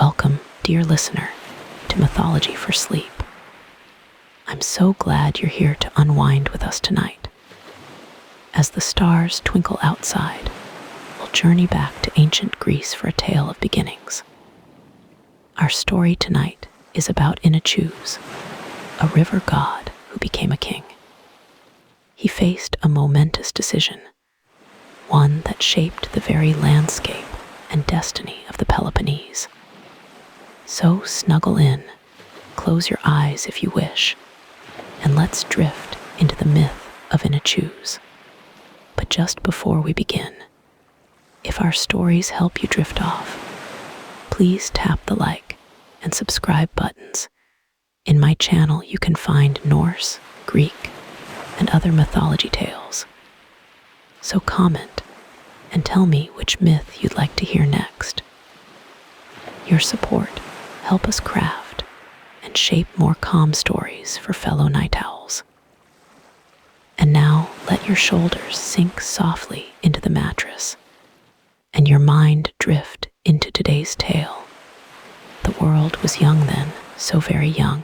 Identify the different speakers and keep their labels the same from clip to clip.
Speaker 1: Welcome, dear listener, to Mythology for Sleep. I'm so glad you're here to unwind with us tonight. As the stars twinkle outside, we'll journey back to ancient Greece for a tale of beginnings. Our story tonight is about Inachus, a river god who became a king. He faced a momentous decision, one that shaped the very landscape and destiny of the Peloponnese. So snuggle in, close your eyes if you wish, and let's drift into the myth of Inachus. But just before we begin, if our stories help you drift off, please tap the like and subscribe buttons. In my channel, you can find Norse, Greek, and other mythology tales. So comment and tell me which myth you'd like to hear next. Your support helps us craft and shape more calm stories for fellow night owls. And now let your shoulders sink softly into the mattress and your mind drift into today's tale. The world was young then, so very young.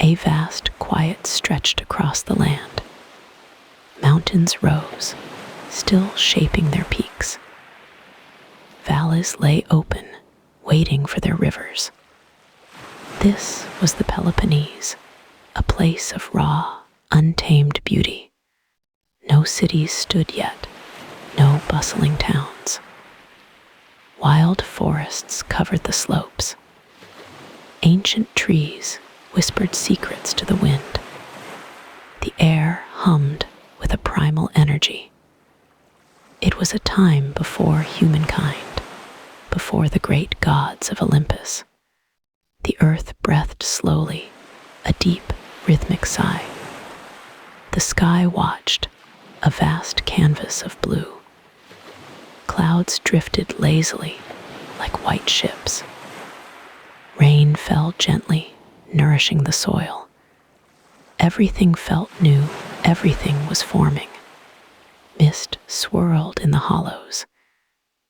Speaker 1: A vast quiet stretched across the land. Mountains rose, still shaping their peaks. Valleys lay open, waiting for their rivers. This was the Peloponnese, a place of raw, untamed beauty. No cities stood yet, no bustling towns. Wild forests covered the slopes. Ancient trees whispered secrets to the wind. The air hummed with a primal energy. It was a time before humankind, before the great gods of Olympus. The earth breathed slowly, a deep, rhythmic sigh. The sky watched, a vast canvas of blue. Clouds drifted lazily, like white ships. Rain fell gently, nourishing the soil. Everything felt new, everything was forming. Mist swirled in the hollows.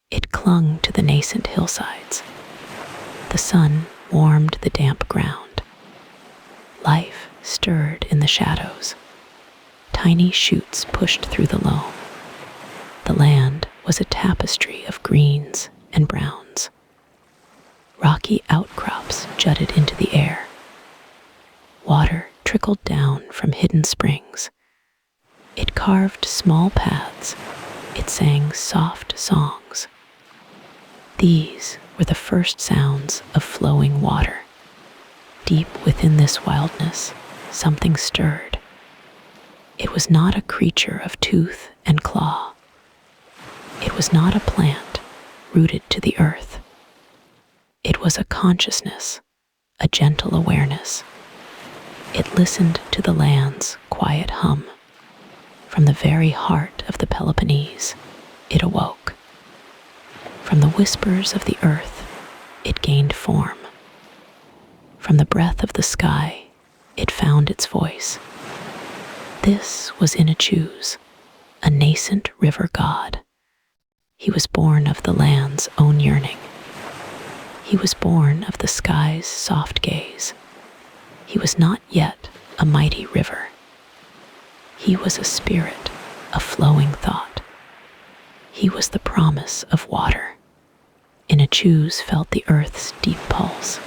Speaker 1: It clung to the nascent hillsides. The sun warmed the damp ground. Life stirred in the shadows. Tiny shoots pushed through the loam. The land was a tapestry of greens and browns. Rocky outcrops jutted into the air. Water trickled down from hidden springs. It carved small paths. It sang soft songs. These were the first sounds of flowing water. Deep within this wildness, something stirred. It was not a creature of tooth and claw. It was not a plant rooted to the earth. It was a consciousness, a gentle awareness. It listened to the land's quiet hum. From the very heart of the Peloponnese, it awoke. From the whispers of the earth, it gained form. From the breath of the sky, it found its voice. This was Inachus, a nascent river god. He was born of the land's own yearning. He was born of the sky's soft gaze. He was not yet a mighty river. He was a spirit, a flowing thought. He was the promise of water. Inachus felt the earth's deep pulse.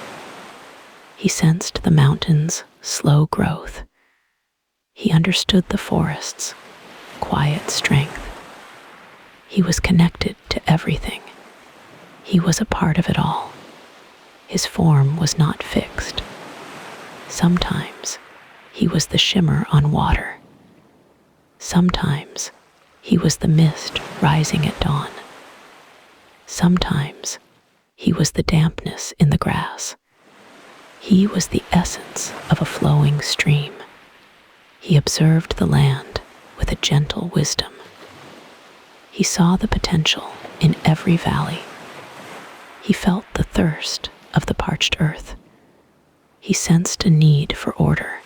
Speaker 1: He sensed the mountains' slow growth. He understood the forest's quiet strength. He was connected to everything. He was a part of it all. His form was not fixed. Sometimes he was the shimmer on water. Sometimes he was the mist rising at dawn. Sometimes he was the dampness in the grass. He was the essence of a flowing stream. He observed the land with a gentle wisdom. He saw the potential in every valley. He felt the thirst of the parched earth. He sensed a need for order.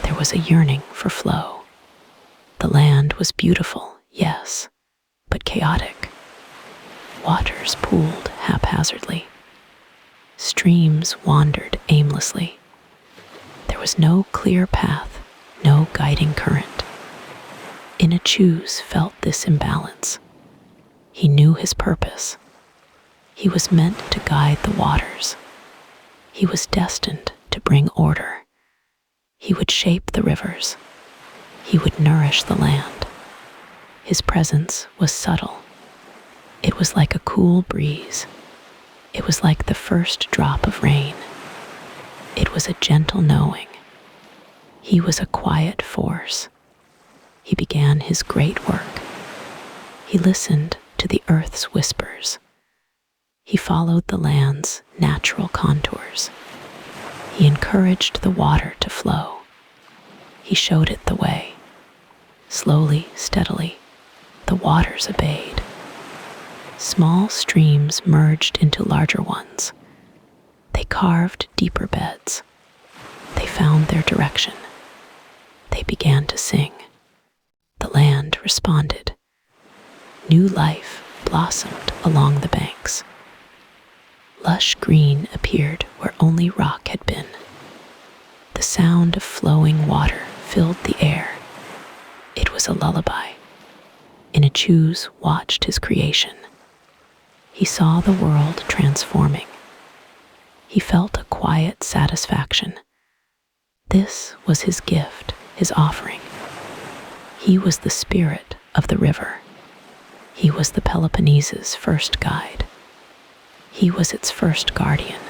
Speaker 1: There was a yearning for flow. The land was beautiful, yes, but chaotic. Waters pooled haphazardly. Streams wandered aimlessly. There was no clear path, no guiding current. Inachus felt this imbalance. He knew his purpose. He was meant to guide the waters. He was destined to bring order. He would shape the rivers. He would nourish the land. His presence was subtle. It was like a cool breeze. It was like the first drop of rain. It was a gentle knowing. He was a quiet force. He began his great work. He listened to the earth's whispers. He followed the land's natural contours. He encouraged the water to flow. He showed it the way. Slowly, steadily, the waters obeyed. Small streams merged into larger ones. They carved deeper beds. They found their direction. They began to sing. The land responded. New life blossomed along the banks. Lush green appeared where only rock had been. The sound of flowing water filled the air. It was a lullaby. Inachus watched his creation. He saw the world transforming. He felt a quiet satisfaction. This was his gift, his offering. He was the spirit of the river. He was the Peloponnese's first guide. He was its first guardian.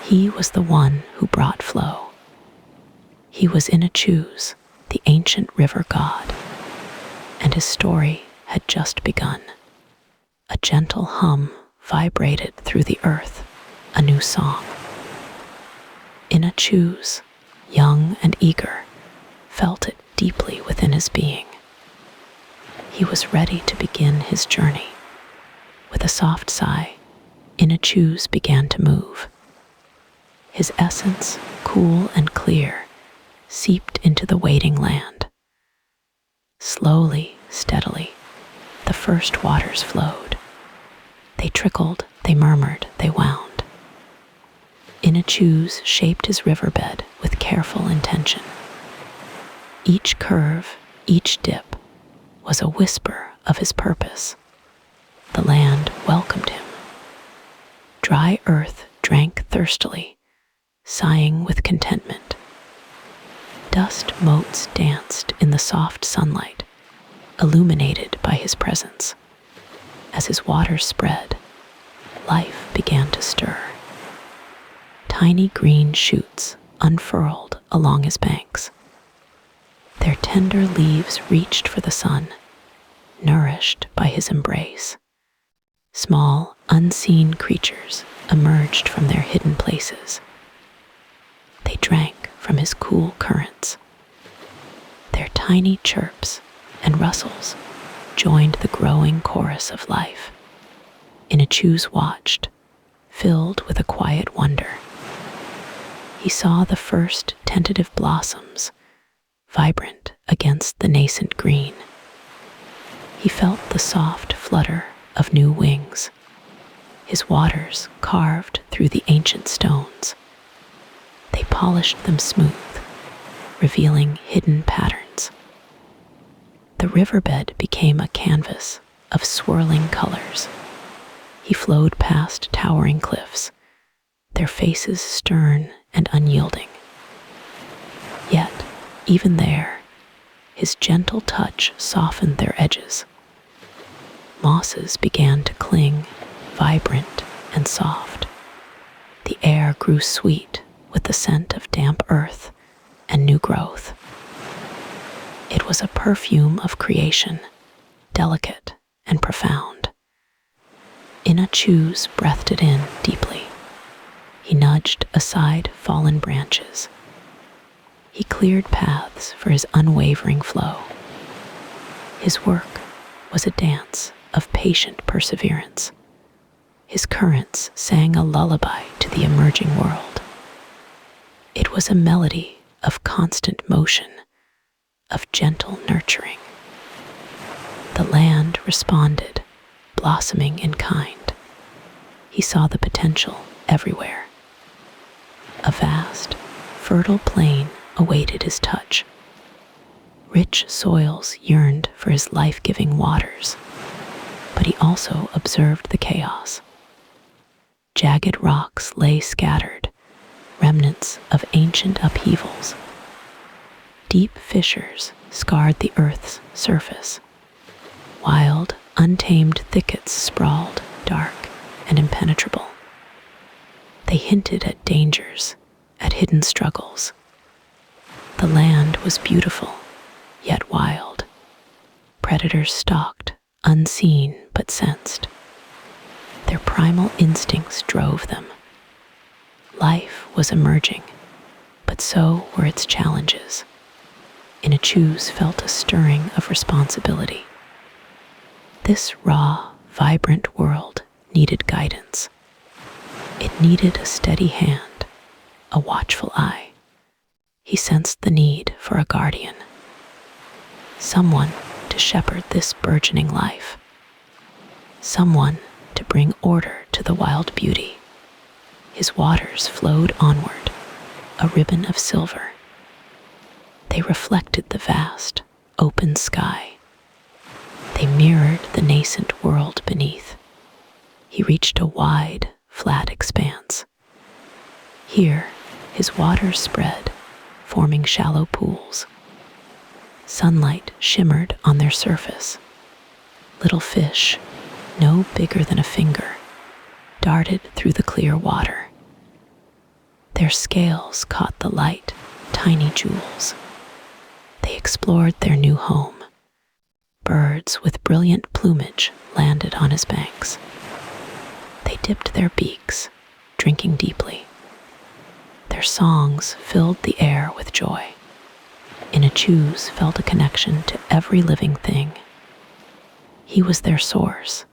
Speaker 1: He was the one who brought flow. He was Inachus, the ancient river god, and his story had just begun. A gentle hum vibrated through the earth, a new song. Inachus, young and eager, felt it deeply within his being. He was ready to begin his journey. With a soft sigh, Inachus began to move. His essence, cool and clear, seeped into the waiting land. Slowly, steadily, the first waters flowed. They trickled, they murmured, they wound. Inachus shaped his riverbed with careful intention. Each curve, each dip, was a whisper of his purpose. The land welcomed him. Dry earth drank thirstily, sighing with contentment. Dust motes danced in the soft sunlight, illuminated by his presence. As his waters spread, life began to stir. Tiny green shoots unfurled along his banks. Their tender leaves reached for the sun, nourished by his embrace. Small, unseen creatures emerged from their hidden places. They drank from his cool currents. Their tiny chirps and rustles joined the growing chorus of life. Inachus watched, filled with a quiet wonder. He saw the first tentative blossoms, vibrant against the nascent green. He felt the soft flutter of new wings. His waters carved through the ancient stones. They polished them smooth, revealing hidden patterns. The riverbed became a canvas of swirling colors. He flowed past towering cliffs, their faces stern and unyielding. Yet, even there, his gentle touch softened their edges. Mosses began to cling, vibrant and soft. The air grew sweet with the scent of damp earth and new growth. It was a perfume of creation, delicate and profound. Inachus breathed it in deeply. He nudged aside fallen branches. He cleared paths for his unwavering flow. His work was a dance of patient perseverance. His currents sang a lullaby to the emerging world. It was a melody of constant motion, of gentle nurturing. The land responded, blossoming in kind. He saw the potential everywhere. A vast, fertile plain awaited his touch. Rich soils yearned for his life-giving waters, but he also observed the chaos. Jagged rocks lay scattered, remnants of ancient upheavals. Deep fissures scarred the earth's surface. Wild, untamed thickets sprawled, dark and impenetrable. They hinted at dangers, at hidden struggles. The land was beautiful, yet wild. Predators stalked, unseen but sensed. Their primal instincts drove them. Life was emerging, but so were its challenges. Inachus felt a stirring of responsibility. This raw, vibrant world needed guidance. It needed a steady hand, a watchful eye. He sensed the need for a guardian, someone to shepherd this burgeoning life, someone to bring order to the wild beauty. His waters flowed onward, a ribbon of silver. They reflected the vast, open sky. They mirrored the nascent world beneath. He reached a wide, flat expanse. Here, his waters spread, forming shallow pools. Sunlight shimmered on their surface. Little fish, no bigger than a finger, darted through the clear water. Their scales caught the light, tiny jewels. They explored their new home. Birds with brilliant plumage landed on his banks. They dipped their beaks, drinking deeply. Their songs filled the air with joy. Inachus felt a connection to every living thing. He was their source,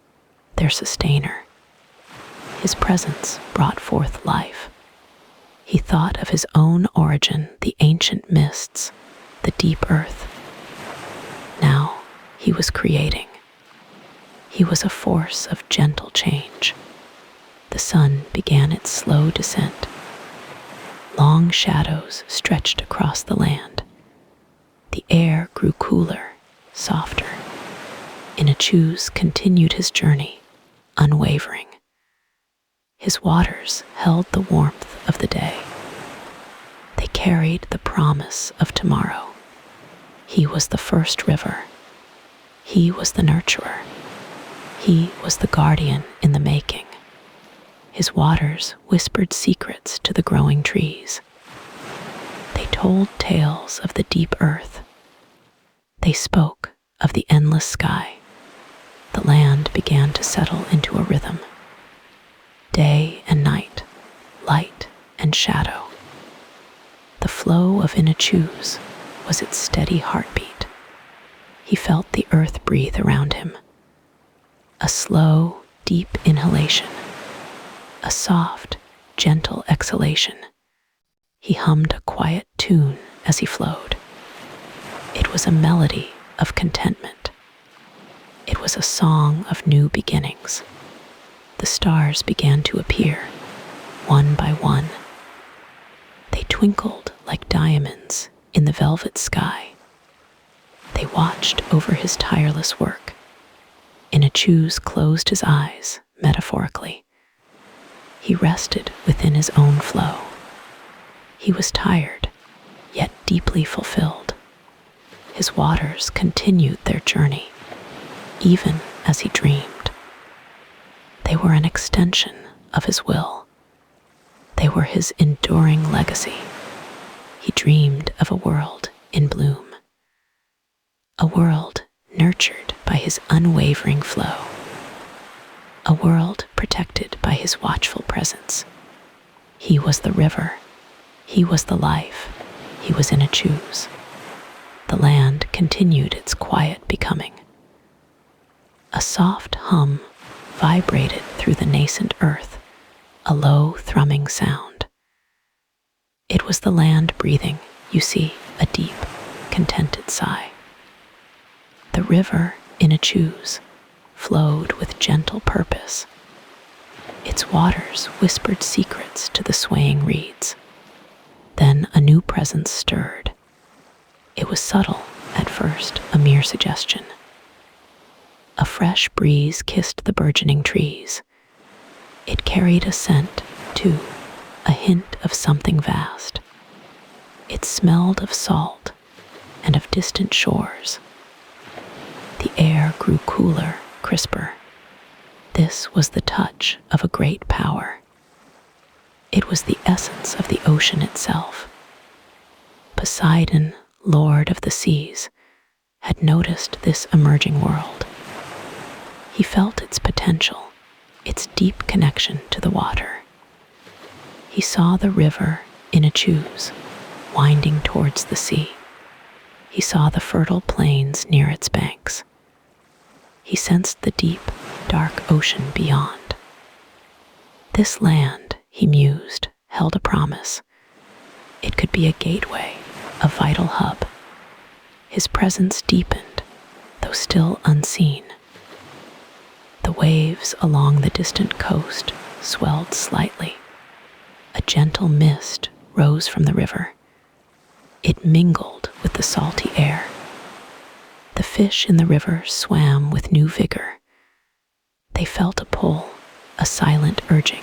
Speaker 1: their sustainer. His presence brought forth life. He thought of his own origin, the ancient mists, the deep earth. Now he was creating. He was a force of gentle change. The sun began its slow descent. Long shadows stretched across the land. The air grew cooler, softer. Inachus continued his journey, unwavering. His waters held the warmth of the day. They carried the promise of tomorrow. He was the first river. He was the nurturer. He was the guardian in the making. His waters whispered secrets to the growing trees. They told tales of the deep earth. They spoke of the endless sky. The land began to settle into a rhythm. Day and night, light and shadow. The flow of Inachus was its steady heartbeat. He felt the earth breathe around him. A slow, deep inhalation. A soft, gentle exhalation. He hummed a quiet tune as he flowed. It was a melody of contentment. It was a song of new beginnings. The stars began to appear, one by one. They twinkled like diamonds in the velvet sky. They watched over his tireless work. Inachus closed his eyes, metaphorically. He rested within his own flow. He was tired, yet deeply fulfilled. His waters continued their journey, even as he dreamed. They were an extension of his will. They were his enduring legacy. He dreamed of a world in bloom, a world nurtured by his unwavering flow, a world protected by his watchful presence. He was the river. He was the life. He was Inachus. The land continued its quiet becoming. A soft hum vibrated through the nascent earth, a low thrumming sound. It was the land breathing, you see, a deep, contented sigh. The river, Inachus, flowed with gentle purpose. Its waters whispered secrets to the swaying reeds. Then a new presence stirred. It was subtle, at first, a mere suggestion. A fresh breeze kissed the burgeoning trees. It carried a scent, too, a hint of something vast. It smelled of salt and of distant shores. The air grew cooler, crisper. This was the touch of a great power. It was the essence of the ocean itself. Poseidon, lord of the seas, had noticed this emerging world. He felt its potential, its deep connection to the water. He saw the river Inachus winding towards the sea. He saw the fertile plains near its banks. He sensed the deep, dark ocean beyond. This land, he mused, held a promise. It could be a gateway, a vital hub. His presence deepened, though still unseen. The waves along the distant coast swelled slightly. A gentle mist rose from the river. It mingled with the salty air. The fish in the river swam with new vigor. They felt a pull, a silent urging.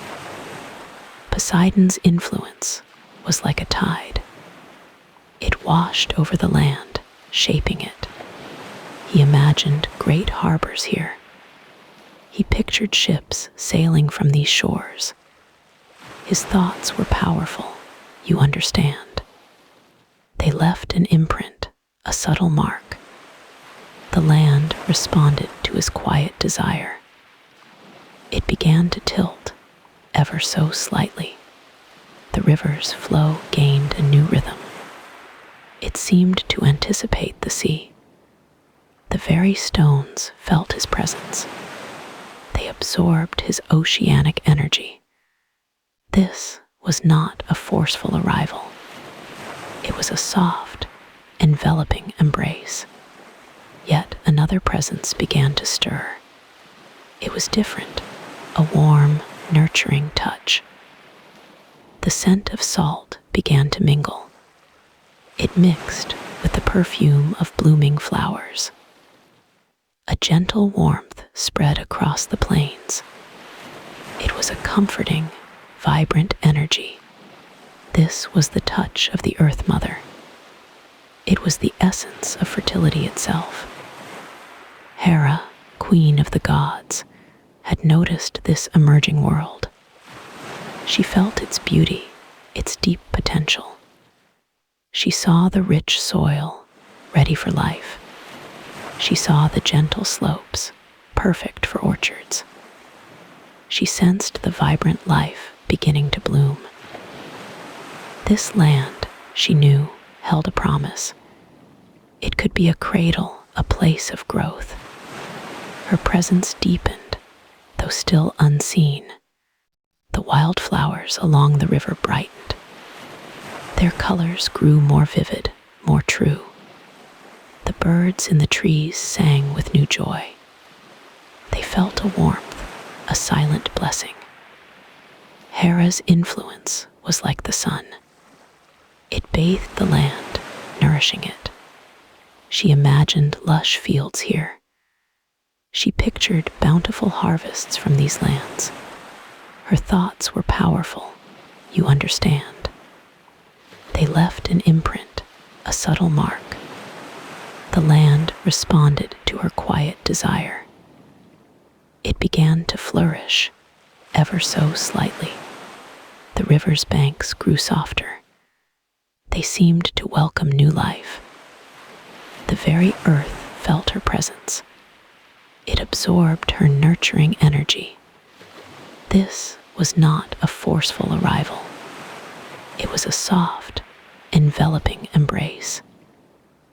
Speaker 1: Poseidon's influence was like a tide. It washed over the land, shaping it. He imagined great harbors here. He pictured ships sailing from these shores. His thoughts were powerful, you understand. They left an imprint, a subtle mark. The land responded to his quiet desire. It began to tilt, ever so slightly. The river's flow gained a new rhythm. It seemed to anticipate the sea. The very stones felt his presence. They absorbed his oceanic energy. This was not a forceful arrival. It was a soft, enveloping embrace. Yet another presence began to stir. It was different, a warm, nurturing touch. The scent of salt began to mingle. It mixed with the perfume of blooming flowers. A gentle warmth spread across the plains. It was a comforting, vibrant energy. This was the touch of the Earth Mother. It was the essence of fertility itself. Hera, queen of the gods, had noticed this emerging world. She felt its beauty, its deep potential. She saw the rich soil, ready for life. She saw the gentle slopes, perfect for orchards. She sensed the vibrant life beginning to bloom. This land, she knew, held a promise. It could be a cradle, a place of growth. Her presence deepened, though still unseen. The wildflowers along the river brightened. Their colors grew more vivid, more true. The birds in the trees sang with new joy. They felt a warmth, a silent blessing. Hera's influence was like the sun. It bathed the land, nourishing it. She imagined lush fields here. She pictured bountiful harvests from these lands. Her thoughts were powerful, you understand. They left an imprint, a subtle mark. The land responded to her quiet desire. It began to flourish, ever so slightly. The river's banks grew softer. They seemed to welcome new life. The very earth felt her presence. It absorbed her nurturing energy. This was not a forceful arrival. It was a soft, enveloping embrace.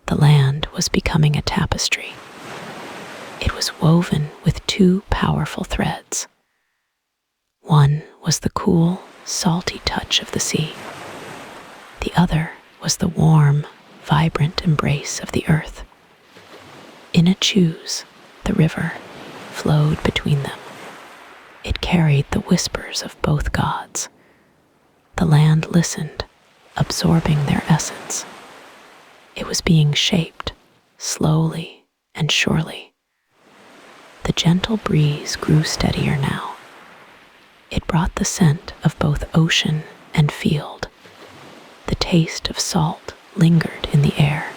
Speaker 1: The land was becoming a tapestry. It was woven with two powerful threads. One was the cool, salty touch of the sea. The other was the warm, vibrant embrace of the earth. Inachus, the river, flowed between them. It carried the whispers of both gods. The land listened, absorbing their essence. It was being shaped, slowly and surely. The gentle breeze grew steadier now. It brought the scent of both ocean and field. The taste of salt lingered in the air.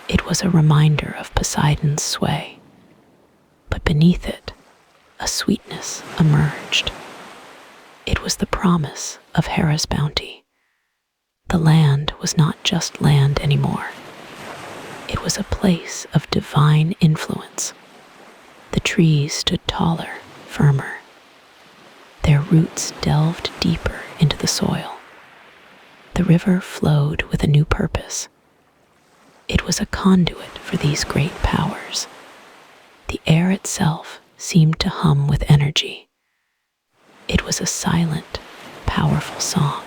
Speaker 1: It was a reminder of Poseidon's sway. But beneath it, a sweetness emerged. It was the promise of Hera's bounty. The land was not just land anymore. It was a place of divine influence. The trees stood taller, firmer. Their roots delved deeper into the soil. The river flowed with a new purpose. It was a conduit for these great powers. The air itself seemed to hum with energy. It was a silent, powerful song.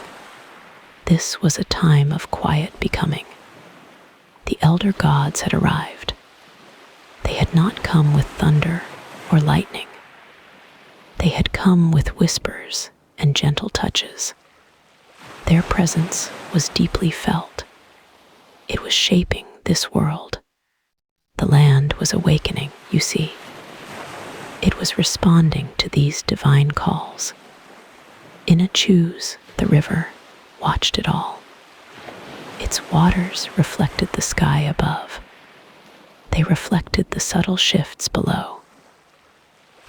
Speaker 1: This was a time of quiet becoming. The elder gods had arrived. They had not come with thunder or lightning. They had come with whispers and gentle touches. Their presence was deeply felt. It was shaping this world. The land was awakening, you see. It was responding to these divine calls. Inachus, the river, watched it all. Its waters reflected the sky above. They reflected the subtle shifts below.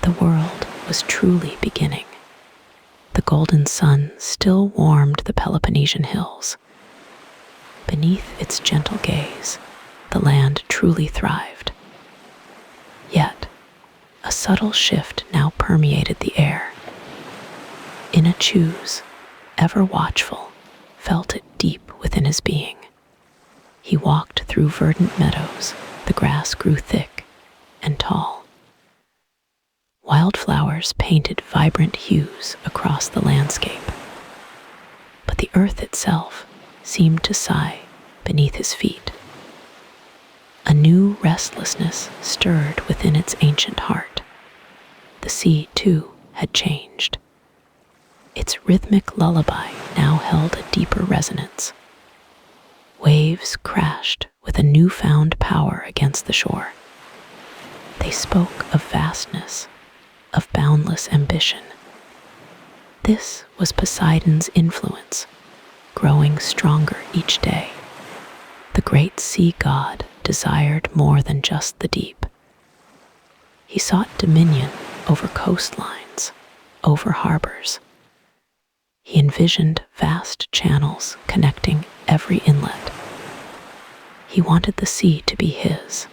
Speaker 1: The world was truly beginning. The golden sun still warmed the Peloponnesian hills. Beneath its gentle gaze, the land truly thrived. Yet, a subtle shift now permeated the air. Inachus, ever watchful, felt it deep within his being. He walked through verdant meadows. The grass grew thick and tall. Wildflowers painted vibrant hues across the landscape. But the earth itself seemed to sigh beneath his feet. A new restlessness stirred within its ancient heart. The sea, too, had changed. Its rhythmic lullaby now held a deeper resonance. Waves crashed with a newfound power against the shore. They spoke of vastness, of boundless ambition. This was Poseidon's influence, growing stronger each day. The great sea god desired more than just the deep. He sought dominion over coastlines, over harbors. He envisioned vast channels connecting every inlet. He wanted the sea to be his,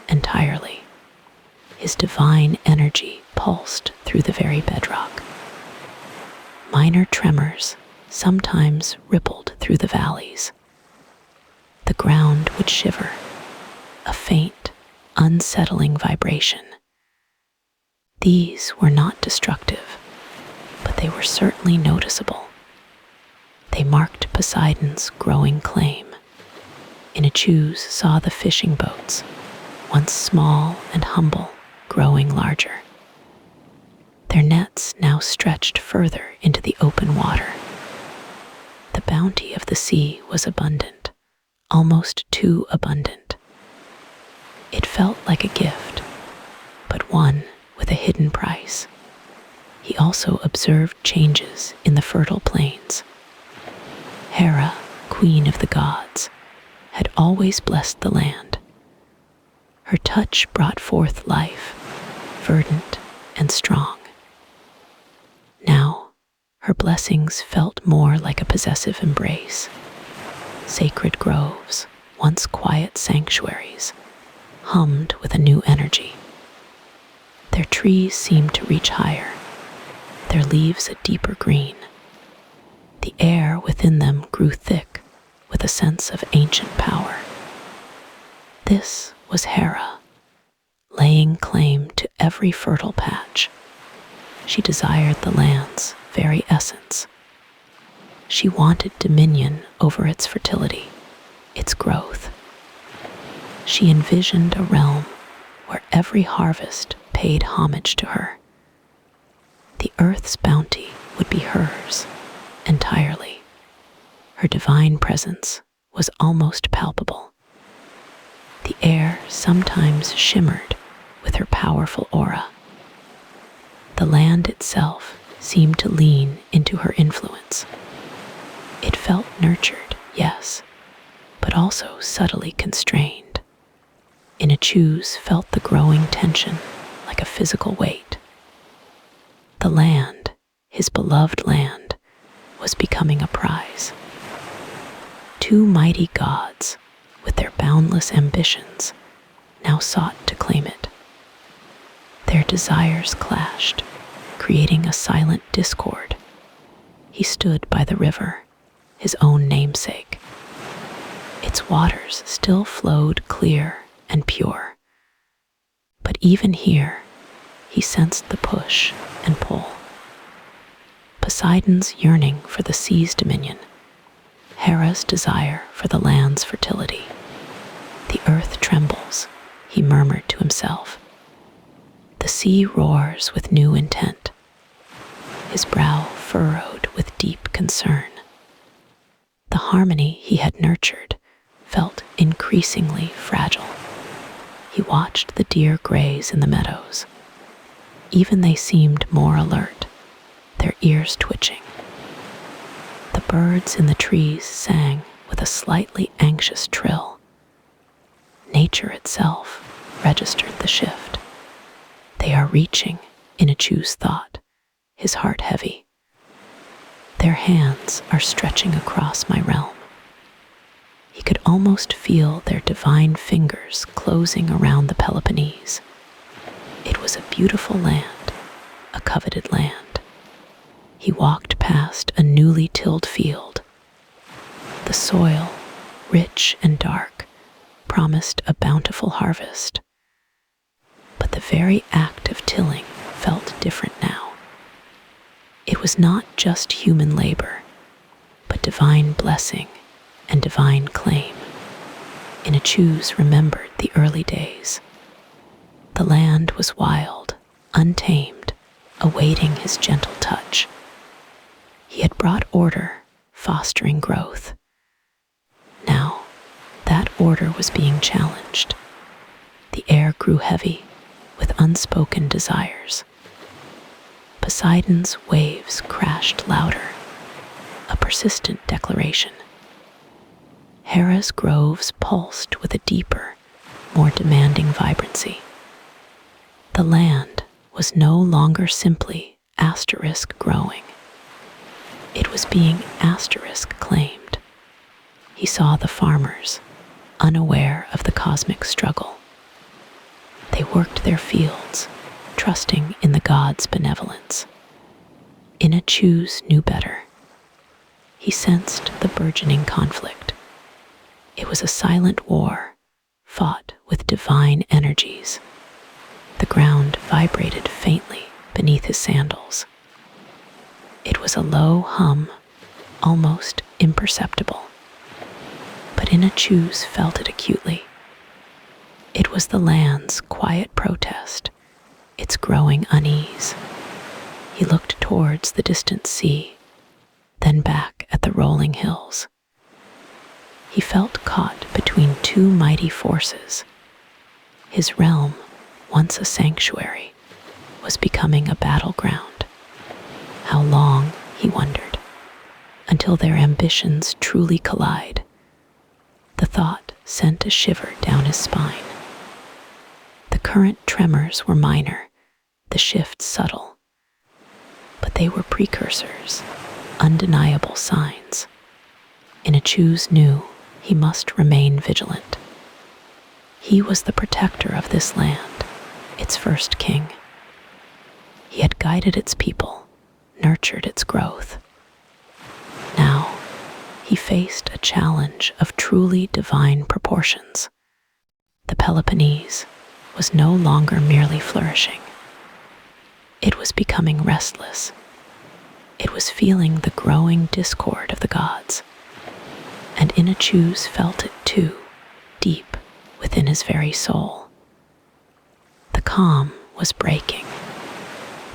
Speaker 1: entirely. His divine energy pulsed through the very bedrock. Minor tremors sometimes rippled through the valleys. The ground would shiver, a faint, unsettling vibration. These were not destructive, but they were certainly noticeable. They marked Poseidon's growing claim. Inachus saw the fishing boats, once small and humble, growing larger. Their nets now stretched further into the open water. The bounty of the sea was abundant, almost too abundant. It felt like a gift, but one with a hidden price. He also observed changes in the fertile plains. Hera, queen of the gods, had always blessed the land. Her touch brought forth life, verdant and strong. Now, her blessings felt more like a possessive embrace. Sacred groves, once quiet sanctuaries, hummed with a new energy. Their trees seemed to reach higher, their leaves a deeper green. The air within them grew thick with a sense of ancient power. This was Hera, laying claim to every fertile patch. She desired the land's very essence. She wanted dominion over its fertility, its growth. She envisioned a realm where every harvest paid homage to her. The earth's bounty would be hers entirely. Her divine presence was almost palpable. The air sometimes shimmered with her powerful aura. The land itself seemed to lean into her influence. It felt nurtured, yes, but also subtly constrained. Inachus felt the growing tension like a physical weight. The land, his beloved land, was becoming a prize. Two mighty gods, with their boundless ambitions, now sought to claim it. Their desires clashed, creating a silent discord. He stood by the river, his own namesake. Its waters still flowed clear and pure. But even here, he sensed the push and pull. Poseidon's yearning for the sea's dominion, Hera's desire for the land's fertility. The earth trembles, he murmured to himself. The sea roars with new intent, his brow furrowed with deep concern. The harmony he had nurtured felt increasingly fragile. He watched the deer graze in the meadows. Even they seemed more alert, their ears twitching. The birds in the trees sang with a slightly anxious trill. Nature itself registered the shift. They are reaching, Inachus thought, his heart heavy. Their hands are stretching across my realm. He could almost feel their divine fingers closing around the Peloponnese. It was a beautiful land, a coveted land. He walked past a newly tilled field. The soil, rich and dark, promised a bountiful harvest. But the very act of tilling felt different now. It was not just human labor, but divine blessing and divine claim. Inachus remembered the early days. The land was wild, untamed, awaiting his gentle touch. He had brought order, fostering growth. Now, that order was being challenged. The air grew heavy with unspoken desires. Poseidon's waves crashed louder, a persistent declaration. Hera's groves pulsed with a deeper, more demanding vibrancy. The land was no longer simply asterisk growing. It was being asterisk claimed. He saw the farmers, unaware of the cosmic struggle. They worked their fields, trusting in the gods' benevolence. Inachus knew better. He sensed the burgeoning conflict. It was a silent war, fought with divine energies. The ground vibrated faintly beneath his sandals. It was a low hum, almost imperceptible. But Inachus felt it acutely. It was the land's quiet protest, its growing unease. He looked towards the distant sea, then back at the rolling hills. He felt caught between two mighty forces. His realm, once a sanctuary, was becoming a battleground. How long, he wondered, until their ambitions truly collide? The thought sent a shiver down his spine. The current tremors were minor, the shifts subtle. But they were precursors, undeniable signs. Inachus knew he must remain vigilant. He was the protector of this land, its first king. He had guided its people, nurtured its growth. Now, he faced a challenge of truly divine proportions. The Peloponnese was no longer merely flourishing. It was becoming restless. It was feeling the growing discord of the gods. And Inachus felt it too, deep within his very soul. The calm was breaking.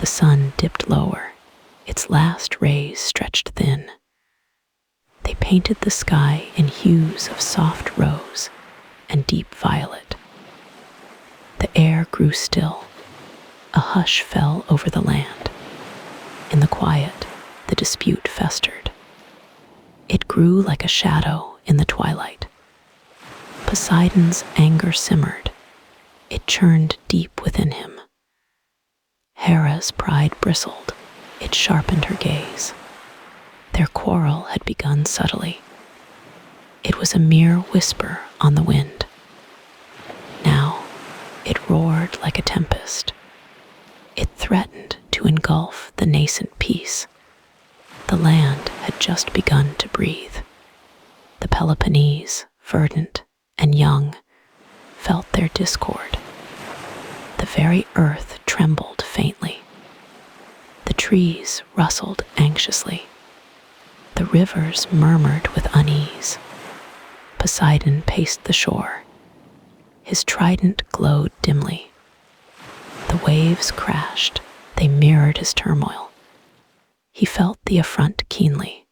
Speaker 1: The sun dipped lower, its last rays stretched thin. They painted the sky in hues of soft rose and deep violet. The air grew still. A hush fell over the land. In the quiet, the dispute festered. It grew like a shadow in the twilight. Poseidon's anger simmered. It churned deep within him. Hera's pride bristled. It sharpened her gaze. Their quarrel had begun subtly. It was a mere whisper on the wind. Now, it roared like a tempest. It threatened to engulf the nascent peace. The land had just begun to breathe. The Peloponnese, verdant and young, felt their discord. The very earth trembled faintly. The trees rustled anxiously. The rivers murmured with unease. Poseidon paced the shore. His trident glowed dimly. The waves crashed. They mirrored his turmoil. He felt the affront keenly.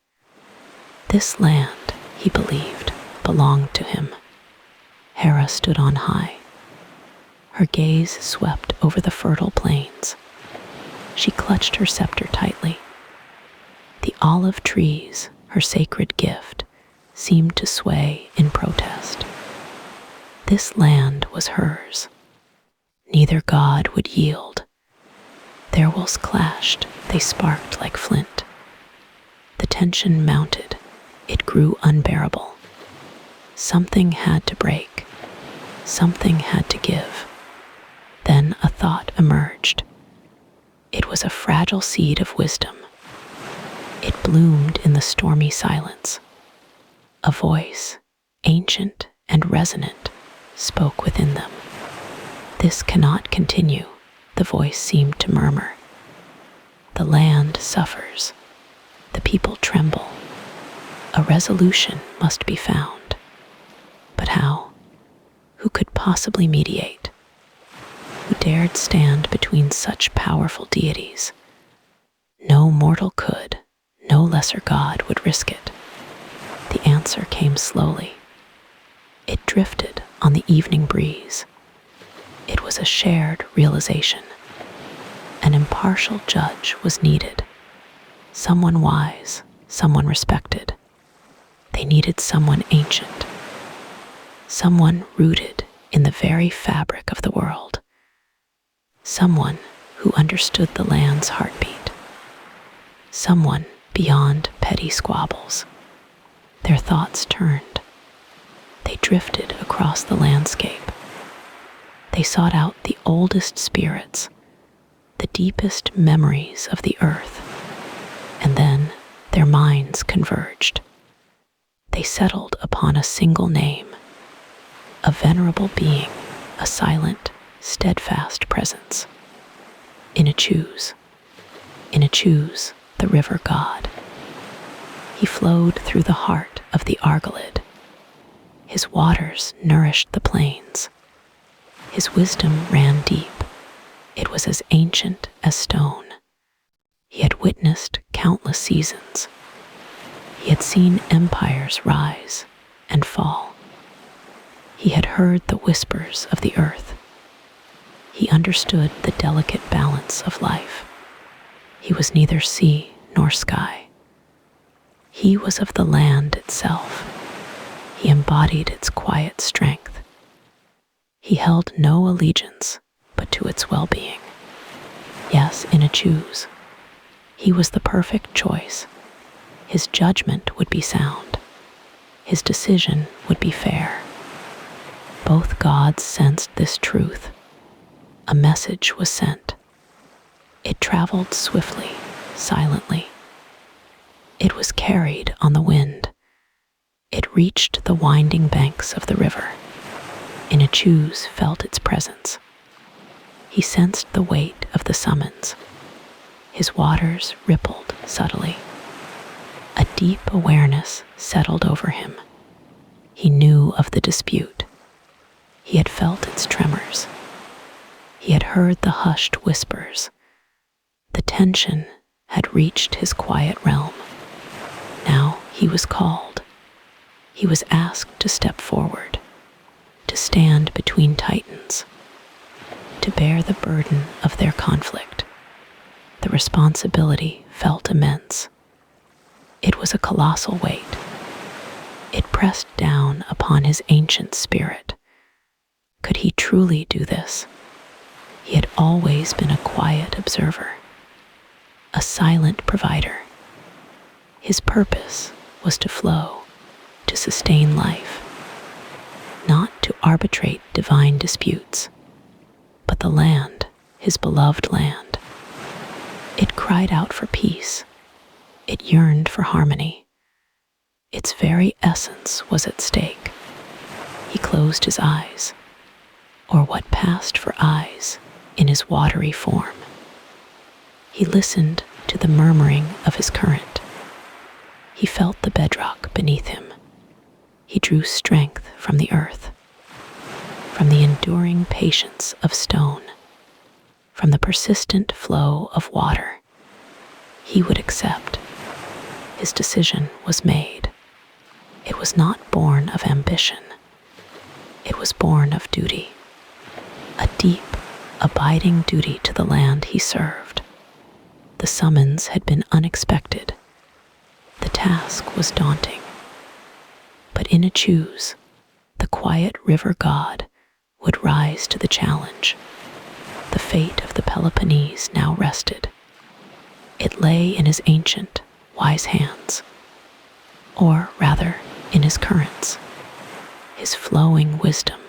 Speaker 1: This land, he believed, belonged to him. Hera stood on high. Her gaze swept over the fertile plains. She clutched her scepter tightly. The olive trees, her sacred gift, seemed to sway in protest. This land was hers. Neither god would yield. Their wills clashed, they sparked like flint. The tension mounted, it grew unbearable. Something had to break, something had to give. Then a thought emerged. It was a fragile seed of wisdom. It bloomed in the stormy silence. A voice, ancient and resonant, spoke within them. This cannot continue, the voice seemed to murmur. The land suffers. The people tremble. A resolution must be found. But how? Who could possibly mediate? Who dared stand between such powerful deities? No mortal could, no lesser god would risk it. The answer came slowly. It drifted on the evening breeze. It was a shared realization. An impartial judge was needed. Someone wise, someone respected. They needed someone ancient. Someone rooted in the very fabric of the world. Someone who understood the land's heartbeat. Someone beyond petty squabbles. Their thoughts turned. They drifted across the landscape. They sought out the oldest spirits, the deepest memories of the earth, and then their minds converged. They settled upon a single name, a venerable being, a silent, steadfast presence. Inachus. Inachus, the river god. He flowed through the heart of the Argolid. His waters nourished the plains. His wisdom ran deep. It was as ancient as stone. He had witnessed countless seasons. He had seen empires rise and fall. He had heard the whispers of the earth. He understood the delicate balance of life. He was neither sea nor sky. He was of the land itself. He embodied its quiet strength. He held no allegiance but to its well-being. Yes, Inachus. He was the perfect choice. His judgment would be sound. His decision would be fair. Both gods sensed this truth. A message was sent. It traveled swiftly, silently. It was carried on the wind. It reached the winding banks of the river. Inachus felt its presence. He sensed the weight of the summons. His waters rippled subtly. A deep awareness settled over him. He knew of the dispute. He had felt its tremors. He had heard the hushed whispers. The tension had reached his quiet realm. Now he was called. He was asked to step forward, to stand between titans, to bear the burden of their conflict. The responsibility felt immense. It was a colossal weight. It pressed down upon his ancient spirit. Could he truly do this? He had always been a quiet observer, a silent provider. His purpose was to flow, to sustain life, not to arbitrate divine disputes. But the land, his beloved land, it cried out for peace. It yearned for harmony. Its very essence was at stake. He closed his eyes, or what passed for eyes, in his watery form. He listened to the murmuring of his current. He felt the bedrock beneath him. He drew strength from the earth, from the enduring patience of stone, from the persistent flow of water. He would accept. His decision was made. It was not born of ambition. It was born of duty, a deep, abiding duty to the land he served. The summons had been unexpected. The task was daunting. But Inachus, the quiet river god, would rise to the challenge. The fate of the Peloponnese now rested. It lay in his ancient, wise hands, or rather, in his currents, his flowing wisdom.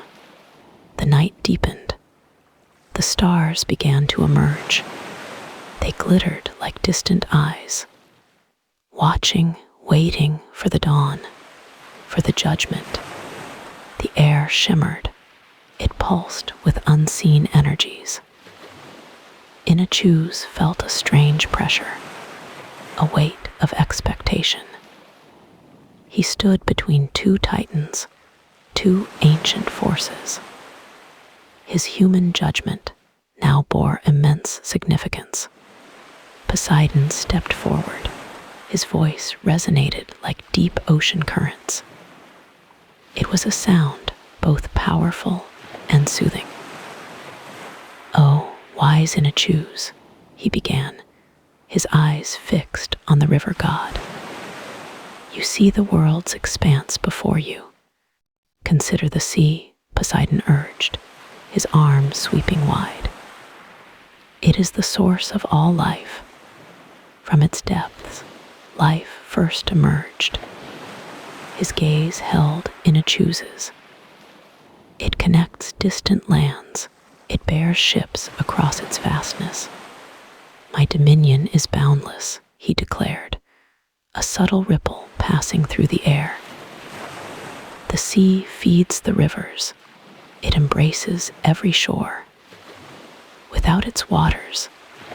Speaker 1: The night deepened. The stars began to emerge. They glittered like distant eyes, watching, waiting for the dawn, for the judgment. The air shimmered. It pulsed with unseen energies. Inachus felt a strange pressure, a weight of expectation. He stood between two titans, two ancient forces. His human judgment now bore immense significance. Poseidon stepped forward. His voice resonated like deep ocean currents. It was a sound both powerful and soothing. "Oh, wise Inachus," he began, his eyes fixed on the river god. "You see the world's expanse before you. Consider the sea," Poseidon urged, his arms sweeping wide. "It is the source of all life. From its depths, life first emerged." His gaze held Inachus's. "It connects distant lands. It bears ships across its vastness. My dominion is boundless," he declared, a subtle ripple passing through the air. "The sea feeds the rivers. It embraces every shore. Without its waters,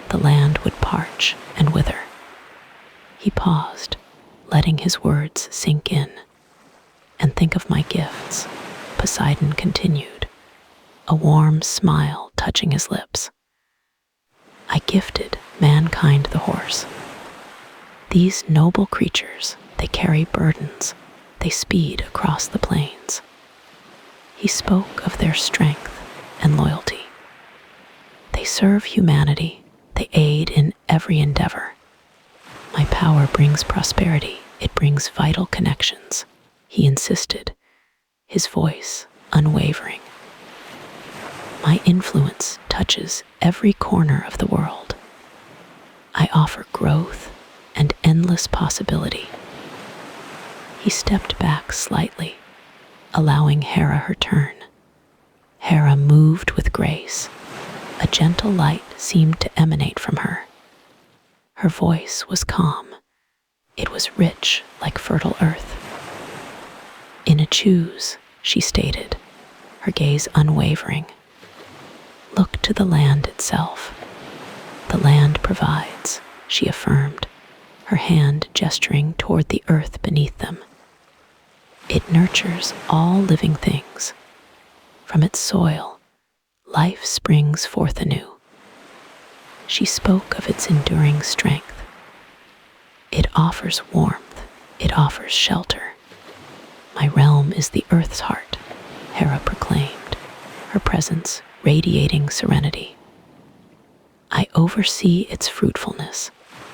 Speaker 1: the land would parch and wither." He paused, letting his words sink in. "And think of my gifts," Poseidon continued, a warm smile touching his lips. "I gifted mankind the horse. These noble creatures, they carry burdens, they speed across the plains." He spoke of their strength and loyalty. "They serve humanity, they aid in every endeavor. My power brings prosperity, it brings vital connections," he insisted, his voice unwavering. "My influence touches every corner of the world. I offer growth and endless possibility." He stepped back slightly, allowing Hera her turn. Hera moved with grace. A gentle light seemed to emanate from her. Her voice was calm. It was rich like fertile earth. "Inachus," she stated, her gaze unwavering. "Look to the land itself. The land provides," she affirmed, her hand gesturing toward the earth beneath them. "It nurtures all living things. From its soil, life springs forth anew." She spoke of its enduring strength. It offers warmth, it offers shelter. My realm is the earth's heart, Hera proclaimed, her presence radiating serenity. I oversee its fruitfulness,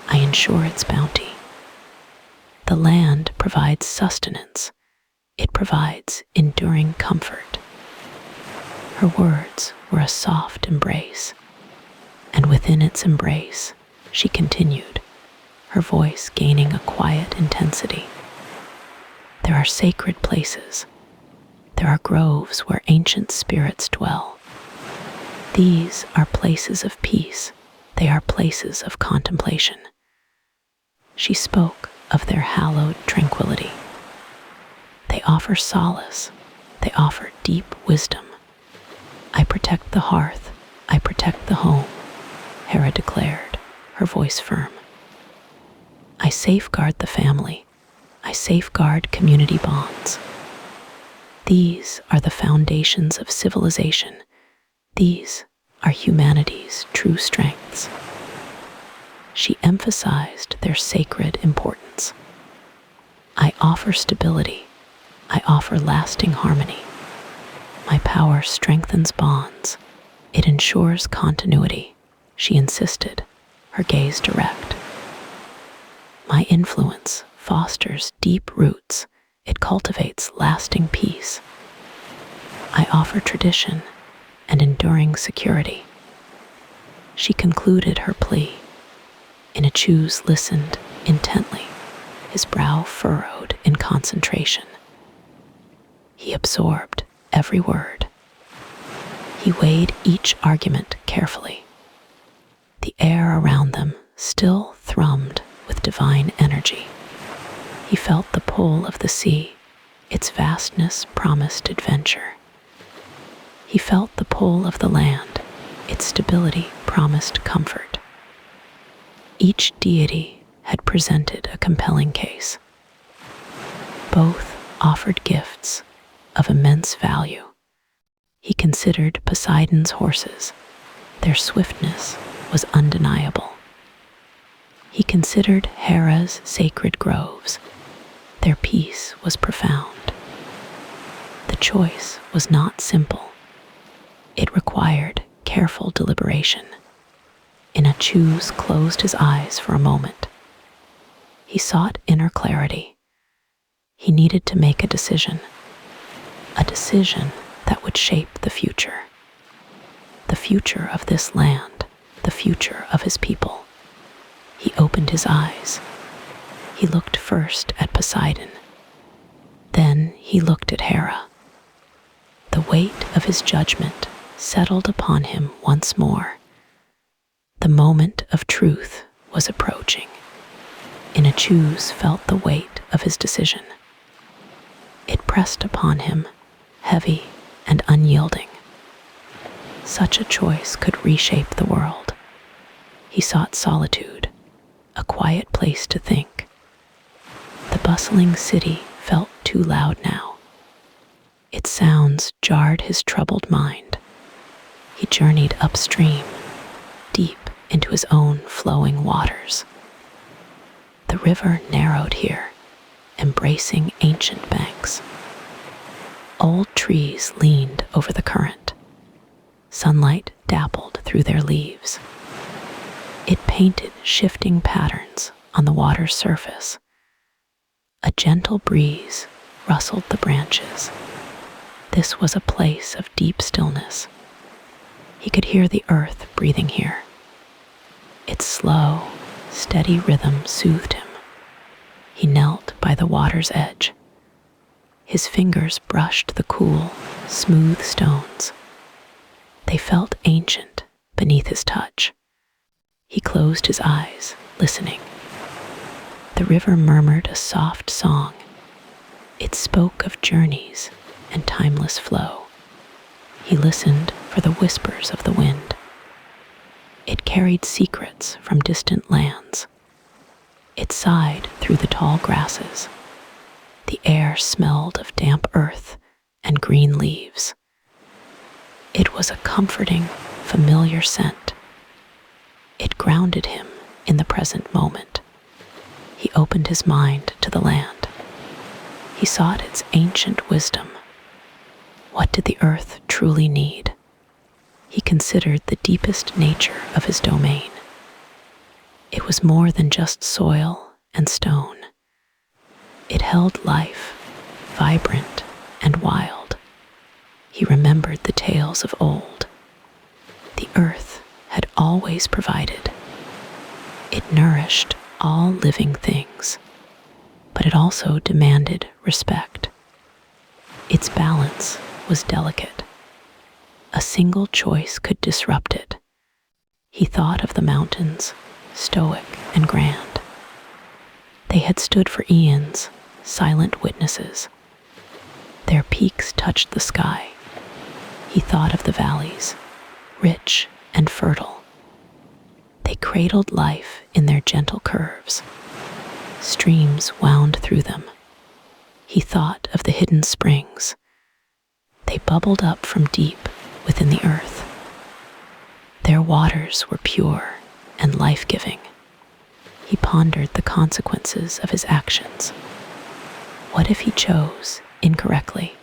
Speaker 1: I ensure its bounty. The land provides sustenance, it provides enduring comfort. Her words were a soft embrace, and within its embrace, she continued, her voice gaining a quiet intensity. There are sacred places. There are groves where ancient spirits dwell. These are places of peace. They are places of contemplation. She spoke of their hallowed tranquility. They offer solace. They offer deep wisdom. I protect the hearth. I protect the home, Hera declared, her voice firm. I safeguard the family. I safeguard community bonds. These are the foundations of civilization. These are humanity's true strengths. She emphasized their sacred importance. I offer stability. I offer lasting harmony. My power strengthens bonds. It ensures continuity, she insisted, her gaze direct. My influence fosters deep roots. It cultivates lasting peace. I offer tradition and enduring security. She concluded her plea. Inachus listened intently, his brow furrowed in concentration. He absorbed every word. He weighed each argument carefully. The air around them still thrummed with divine energy. He felt the pull of the sea. Its vastness promised adventure. He felt the pull of the land. Its stability promised comfort. Each deity had presented a compelling case. Both offered gifts of immense value. He considered Poseidon's horses. Their swiftness was undeniable. He considered Hera's sacred groves. Their peace was profound. The choice was not simple. It required careful deliberation. Inachus closed his eyes for a moment. He sought inner clarity. He needed to make a decision that would shape the future of this land, the future of his people. He opened his eyes. He looked first at Poseidon. Then he looked at Hera. The weight of his judgment settled upon him once more. The moment of truth was approaching. Inachus felt the weight of his decision. It pressed upon him, heavy and unyielding. Such a choice could reshape the world. He sought solitude, a quiet place to think. The bustling city felt too loud now. Its sounds jarred his troubled mind. He journeyed upstream, deep into his own flowing waters. The river narrowed here, embracing ancient banks. Old trees leaned over the current. Sunlight dappled through their leaves. It painted shifting patterns on the water's surface. A gentle breeze rustled the branches. This was a place of deep stillness. He could hear the earth breathing here. Its slow, steady rhythm soothed him. He knelt by the water's edge. His fingers brushed the cool, smooth stones. They felt ancient beneath his touch. He closed his eyes, listening. The river murmured a soft song. It spoke of journeys and timeless flow. He listened for the whispers of the wind. It carried secrets from distant lands. It sighed through the tall grasses. The air smelled of damp earth and green leaves. It was a comforting, familiar scent. It grounded him in the present moment. He opened his mind to the land. He sought its ancient wisdom. What did the earth truly need? He considered the deepest nature of his domain. It was more than just soil and stone. It held life, vibrant and wild. He remembered the tales of old. The earth had always provided. It nourished all living things, but it also demanded respect. Its balance was delicate. A single choice could disrupt it. He thought of the mountains, stoic and grand. They had stood for eons, silent witnesses. Their peaks touched the sky. He thought of the valleys, rich and fertile. They cradled life in their gentle curves. Streams wound through them. He thought of the hidden springs. They bubbled up from deep within the earth. Their waters were pure and life-giving. He pondered the consequences of his actions. What if he chose incorrectly?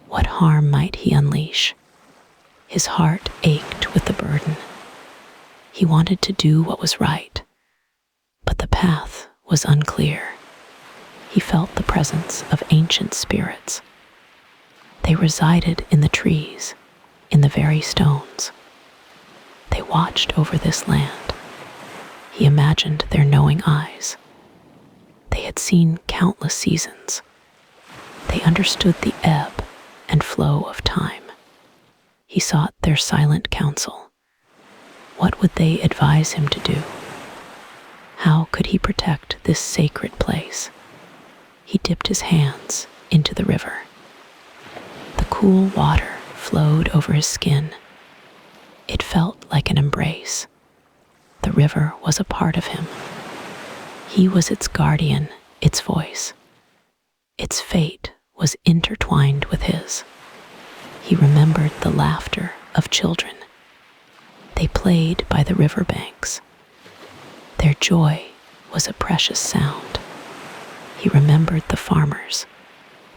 Speaker 1: What harm might he unleash? His heart ached with the burden. He wanted to do what was right, but the path was unclear. He felt the presence of ancient spirits. They resided in the trees, in the very stones. They watched over this land. He imagined their knowing eyes. They had seen countless seasons. They understood the ebb and flow of time. He sought their silent counsel. What would they advise him to do? How could he protect this sacred place? He dipped his hands into the river. The cool water flowed over his skin. It felt like an embrace. The river was a part of him. He was its guardian, its voice. Its fate was intertwined with his. He remembered the laughter of children. They played by the river banks. Their joy was a precious sound. He remembered the farmers,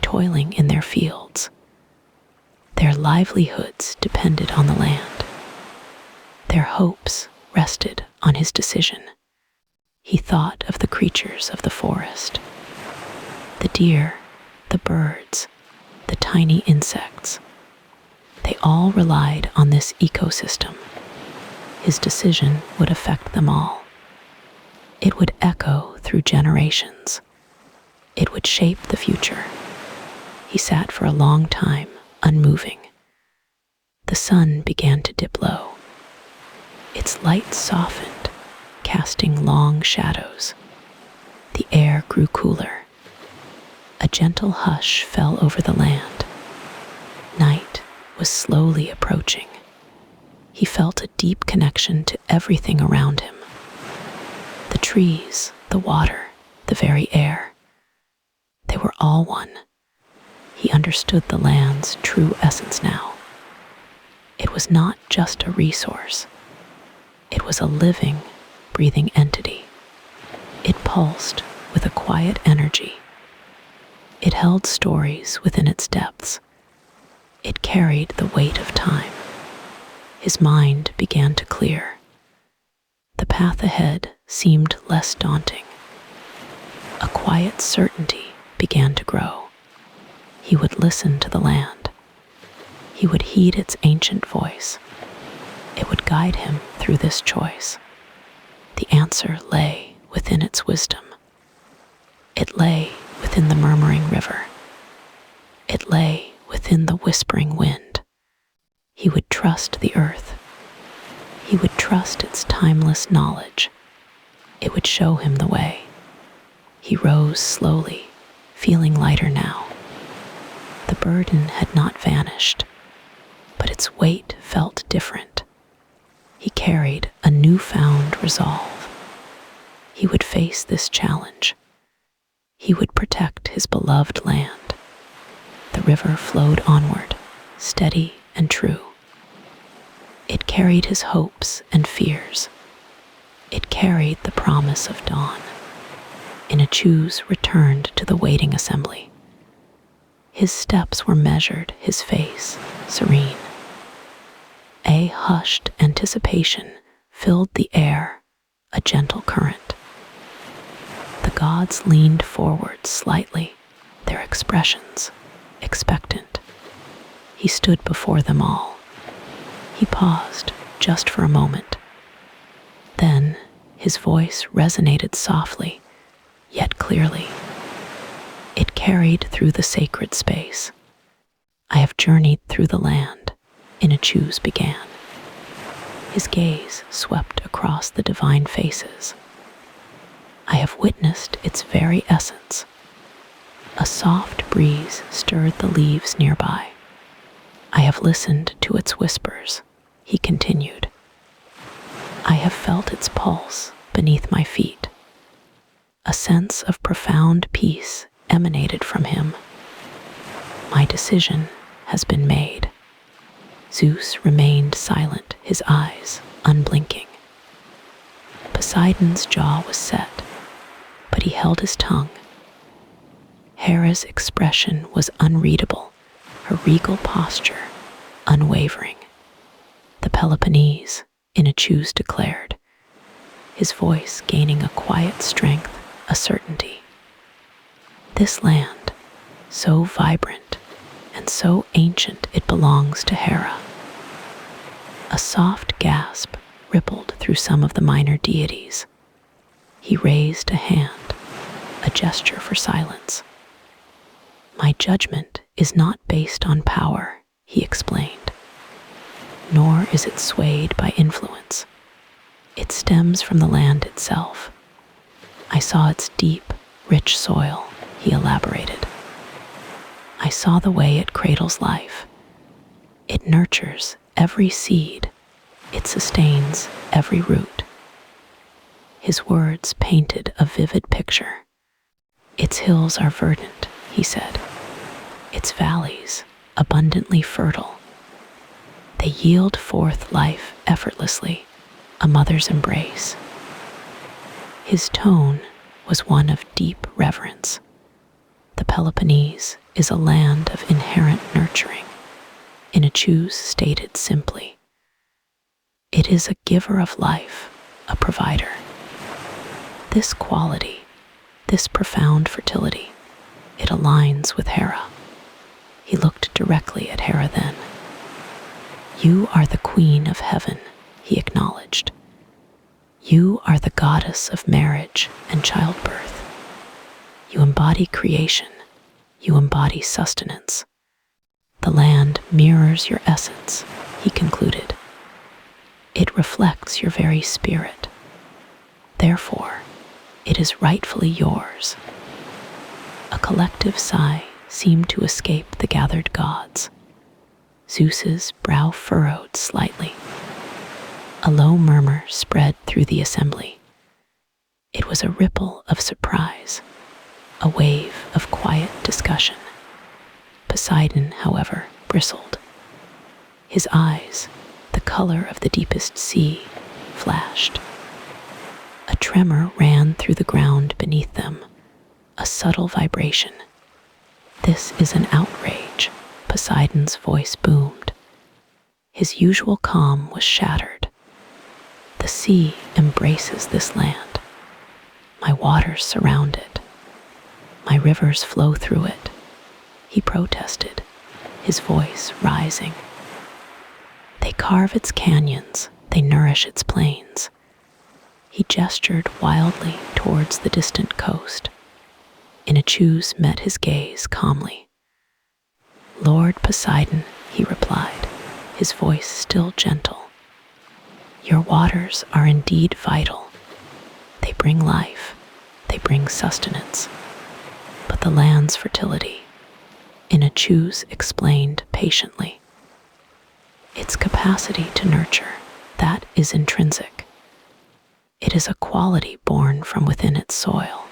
Speaker 1: toiling in their fields. Their livelihoods depended on the land. Their hopes rested on his decision. He thought of the creatures of the forest, the deer, the birds, the tiny insects. They all relied on this ecosystem. His decision would affect them all. It would echo through generations. It would shape the future. He sat for a long time, unmoving. The sun began to dip low. Its light softened, casting long shadows. The air grew cooler. A gentle hush fell over the land. Night was slowly approaching. He felt a deep connection to everything around him. The trees, the water, the very air. They were all one. He understood the land's true essence now. It was not just a resource. It was a living, breathing entity. It pulsed with a quiet energy. It held stories within its depths. It carried the weight of time. His mind began to clear. The path ahead seemed less daunting. A quiet certainty began to grow. He would listen to the land. He would heed its ancient voice. It would guide him through this choice. The answer lay within its wisdom. It lay within the murmuring river. It lay within the whispering wind. He would trust the earth. He would trust its timeless knowledge. It would show him the way. He rose slowly, feeling lighter now. The burden had not vanished, but its weight felt different. He carried a newfound resolve. He would face this challenge. He would protect his beloved land. The river flowed onward, steady and true. It carried his hopes and fears. It carried the promise of dawn. Inachus returned to the waiting assembly. His steps were measured, his face serene. A hushed anticipation filled the air, a gentle current. The gods leaned forward slightly, their expressions expectant. He stood before them all. He paused just for a moment. Then his voice resonated softly, yet clearly. It carried through the sacred space. I have journeyed through the land, Inachus began. His gaze swept across the divine faces. I have witnessed its very essence. A soft breeze stirred the leaves nearby. I have listened to its whispers, he continued. I have felt its pulse beneath my feet. A sense of profound peace emanated from him. My decision has been made. Zeus remained silent, his eyes unblinking. Poseidon's jaw was set, but he held his tongue. Hera's expression was unreadable, her regal posture unwavering. The Peloponnese, Inachus declared, his voice gaining a quiet strength, a certainty. This land, so vibrant and so ancient, it belongs to Hera. A soft gasp rippled through some of the minor deities. He raised a hand, a gesture for silence. My judgment is not based on power, he explained, nor is it swayed by influence. It stems from the land itself. I saw its deep, rich soil, he elaborated. I saw the way it cradles life. It nurtures every seed. It sustains every root. His words painted a vivid picture. Its hills are verdant, he said. Its valleys abundantly fertile. They yield forth life effortlessly, a mother's embrace. His tone was one of deep reverence. The Peloponnese is a land of inherent nurturing. Inachus stated simply, it is a giver of life, a provider. This quality, this profound fertility, it aligns with Hera. He looked directly at Hera then. You are the queen of heaven, he acknowledged. You are the goddess of marriage and childbirth. You embody creation. You embody sustenance. The land mirrors your essence, he concluded. It reflects your very spirit. Therefore, it is rightfully yours. A collective sigh seemed to escape the gathered gods. Zeus's brow furrowed slightly. A low murmur spread through the assembly. It was a ripple of surprise, a wave of quiet discussion. Poseidon, however, bristled. His eyes, the color of the deepest sea, flashed. A tremor ran through the ground beneath them, a subtle vibration. This is an outrage, Poseidon's voice boomed. His usual calm was shattered. The sea embraces this land. My waters surround it. My rivers flow through it. He protested, his voice rising. They carve its canyons, they nourish its plains. He gestured wildly towards the distant coast. Inachus met his gaze calmly. Lord Poseidon, he replied, his voice still gentle. Your waters are indeed vital. They bring life, they bring sustenance. But the land's fertility, Inachus explained patiently. Its capacity to nurture, that is intrinsic. It is a quality born from within its soil.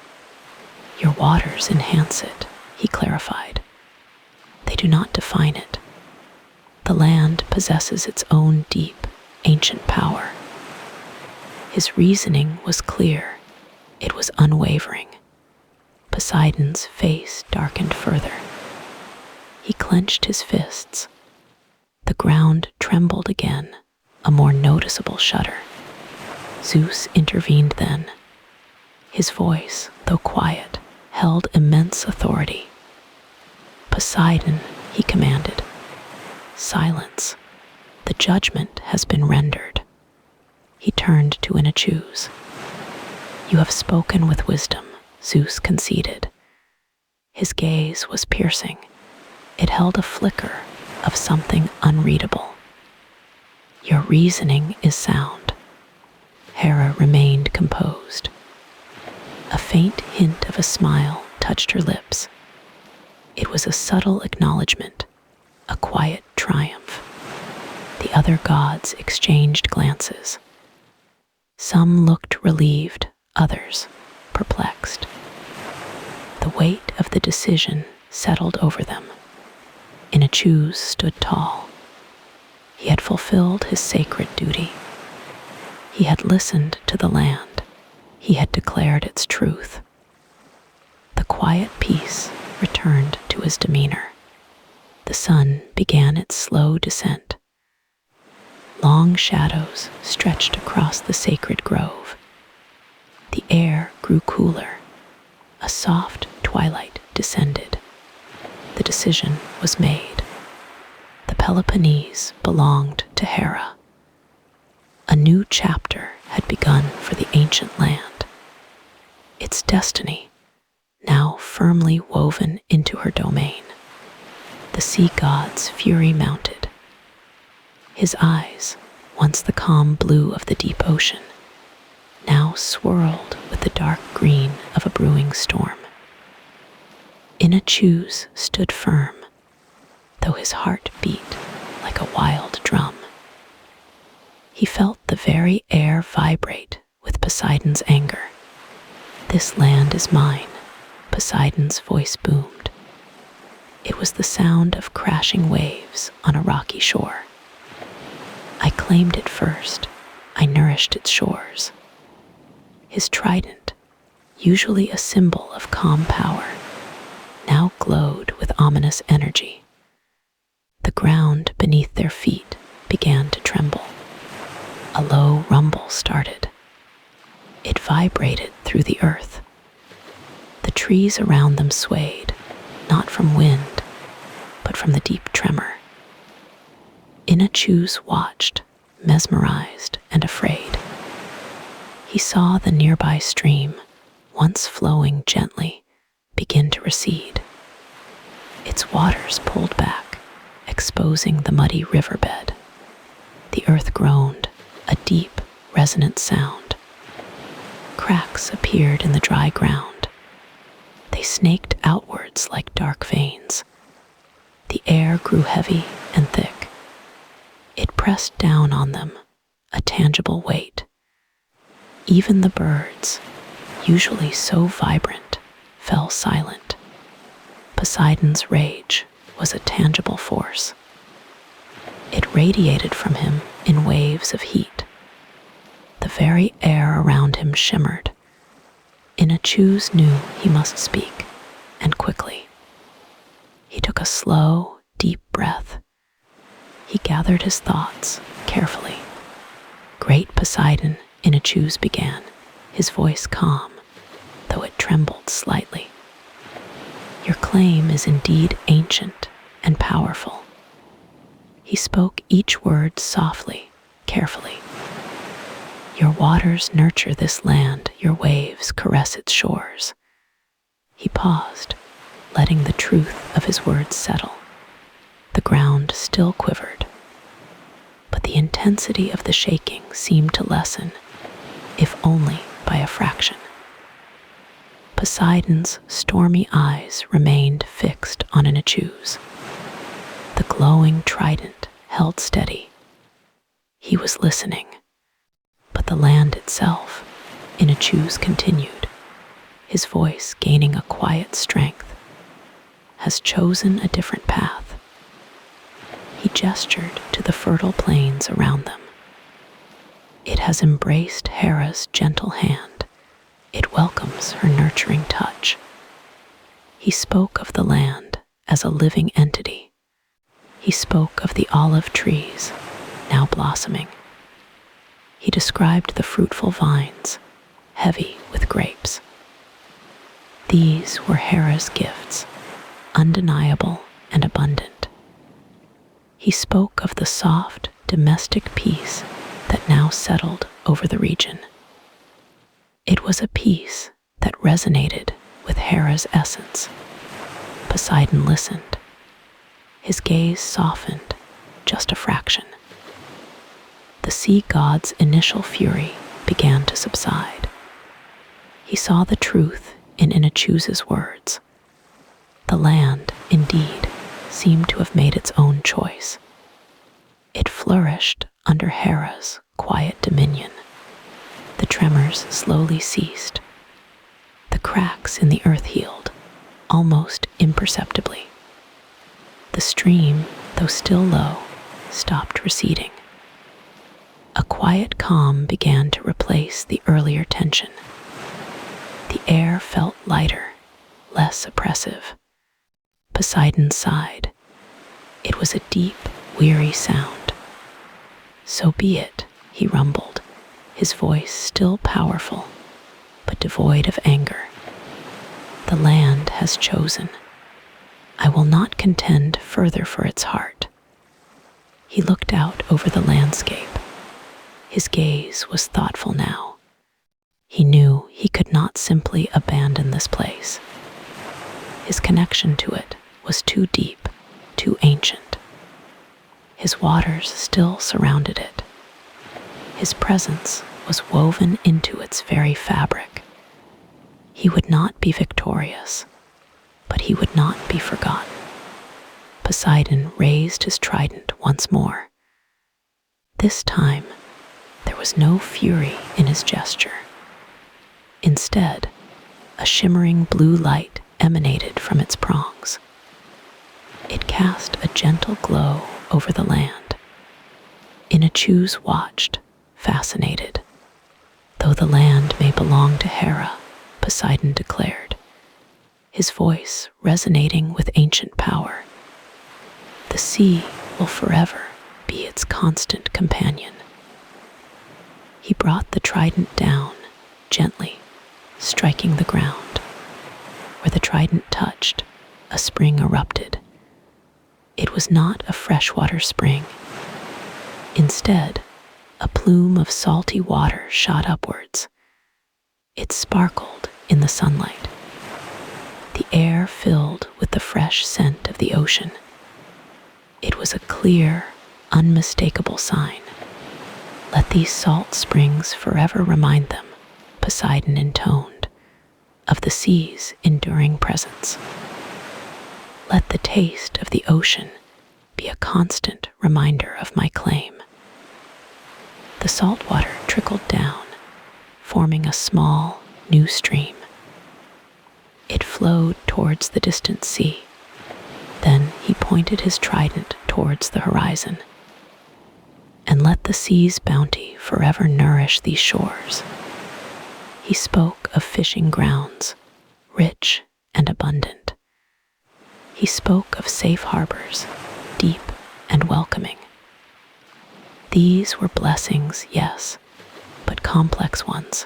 Speaker 1: Your waters enhance it, he clarified. They do not define it. The land possesses its own deep, ancient power. His reasoning was clear. It was unwavering. Poseidon's face darkened further. He clenched his fists. The ground trembled again, a more noticeable shudder. Zeus intervened then. His voice, though quiet, held immense authority. "Poseidon," he commanded. "Silence. The judgment has been rendered." He turned to Inachus. "You have spoken with wisdom," Zeus conceded. His gaze was piercing. It held a flicker of something unreadable. "Your reasoning is sound." Hera remained composed. A faint hint of a smile touched her lips. It was a subtle acknowledgement, a quiet triumph. The other gods exchanged glances. Some looked relieved, others perplexed. The weight of the decision settled over them. Inachus stood tall. He had fulfilled his sacred duty. He had listened to the land. He had declared its truth. The quiet peace returned to his demeanor. The sun began its slow descent. Long shadows stretched across the sacred grove. The air grew cooler. A soft twilight descended. The decision was made. The Peloponnese belonged to Hera. A new chapter had begun for the ancient land. Its destiny, now firmly woven into her domain. The sea god's fury mounted. His eyes, once the calm blue of the deep ocean, now swirled with the dark green of a brewing storm. Inachus stood firm, though his heart beat like a wild drum. He felt the very air vibrate with Poseidon's anger. "This land is mine," Poseidon's voice boomed. It was the sound of crashing waves on a rocky shore. "I claimed it first. I nourished its shores." His trident, usually a symbol of calm power, now glowed with ominous energy. The ground beneath their feet began to tremble. A low rumble started. It vibrated through the earth. The trees around them swayed, not from wind, but from the deep tremor. Inachus watched, mesmerized and afraid. He saw the nearby stream, once flowing gently, begin to recede. Its waters pulled back, exposing the muddy riverbed. The earth groaned, a deep, resonant sound. Cracks appeared in the dry ground. They snaked outwards like dark veins. The air grew heavy and thick. It pressed down on them, a tangible weight. Even the birds, usually so vibrant, fell silent. Poseidon's rage was a tangible force. It radiated from him in waves of heat. The very air around him shimmered. Inachus knew he must speak, and quickly. He took a slow, deep breath. He gathered his thoughts carefully. "Great Poseidon," Inachus began, his voice calm, though it trembled slightly. "Your claim is indeed ancient and powerful." He spoke each word softly, carefully. "Your waters nurture this land, your waves caress its shores." He paused, letting the truth of his words settle. The ground still quivered, but the intensity of the shaking seemed to lessen, if only by a fraction. Poseidon's stormy eyes remained fixed on Inachus. The glowing trident held steady. He was listening. But the land itself, Inachus continued, his voice gaining a quiet strength, has chosen a different path. He gestured to the fertile plains around them. It has embraced Hera's gentle hand. It welcomes her nurturing touch. He spoke of the land as a living entity. He spoke of the olive trees, now blossoming. He described the fruitful vines, heavy with grapes. These were Hera's gifts, undeniable and abundant. He spoke of the soft, domestic peace that now settled over the region. It was a peace that resonated with Hera's essence. Poseidon listened. His gaze softened just a fraction. The sea god's initial fury began to subside. He saw the truth in Inachus's words. The land, indeed, seemed to have made its own choice. It flourished under Hera's quiet dominion. The tremors slowly ceased. The cracks in the earth healed, almost imperceptibly. The stream, though still low, stopped receding. A quiet calm began to replace the earlier tension. The air felt lighter, less oppressive. Poseidon sighed. It was a deep, weary sound. "So be it," he rumbled, his voice still powerful, but devoid of anger. "The land has chosen. I will not contend further for its heart." He looked out over the landscape. His gaze was thoughtful now. He knew he could not simply abandon this place. His connection to it was too deep, too ancient. His waters still surrounded it. His presence was woven into its very fabric. He would not be victorious, but he would not be forgotten. Poseidon raised his trident once more. This time, there was no fury in his gesture. Instead, a shimmering blue light emanated from its prongs. It cast a gentle glow over the land. Inachus watched, fascinated. "Though the land may belong to Hera," Poseidon declared, his voice resonating with ancient power, "the sea will forever be its constant companion." He brought the trident down, gently, striking the ground. Where the trident touched, a spring erupted. It was not a freshwater spring. Instead, a plume of salty water shot upwards. It sparkled in the sunlight. The air filled with the fresh scent of the ocean. It was a clear, unmistakable sign. "Let these salt springs forever remind them," Poseidon intoned, "of the sea's enduring presence. Let the taste of the ocean be a constant reminder of my claim." The salt water trickled down, forming a small, new stream. It flowed towards the distant sea. Then he pointed his trident towards the horizon. "And let the sea's bounty forever nourish these shores." He spoke of fishing grounds, rich and abundant. He spoke of safe harbors, deep and welcoming. These were blessings, yes, but complex ones.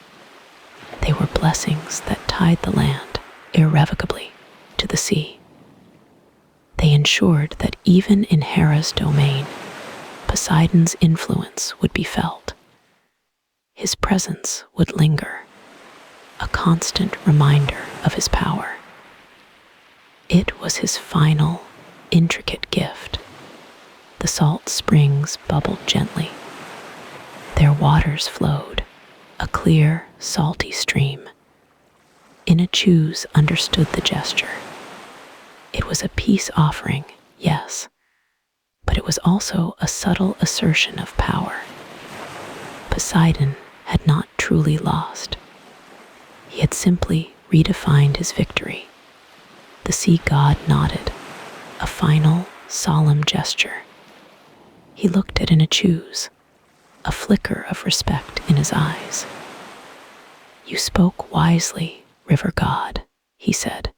Speaker 1: They were blessings that tied the land irrevocably to the sea. They ensured that even in Hera's domain, Poseidon's influence would be felt. His presence would linger, a constant reminder of his power. It was his final, intricate gift. The salt springs bubbled gently. Their waters flowed, a clear, salty stream. Inachus understood the gesture. It was a peace offering, yes, but it was also a subtle assertion of power. Poseidon had not truly lost. He had simply redefined his victory. The sea god nodded, a final, solemn gesture. He looked at Inachus. a flicker of respect in his eyes. "You spoke wisely, river god," he said.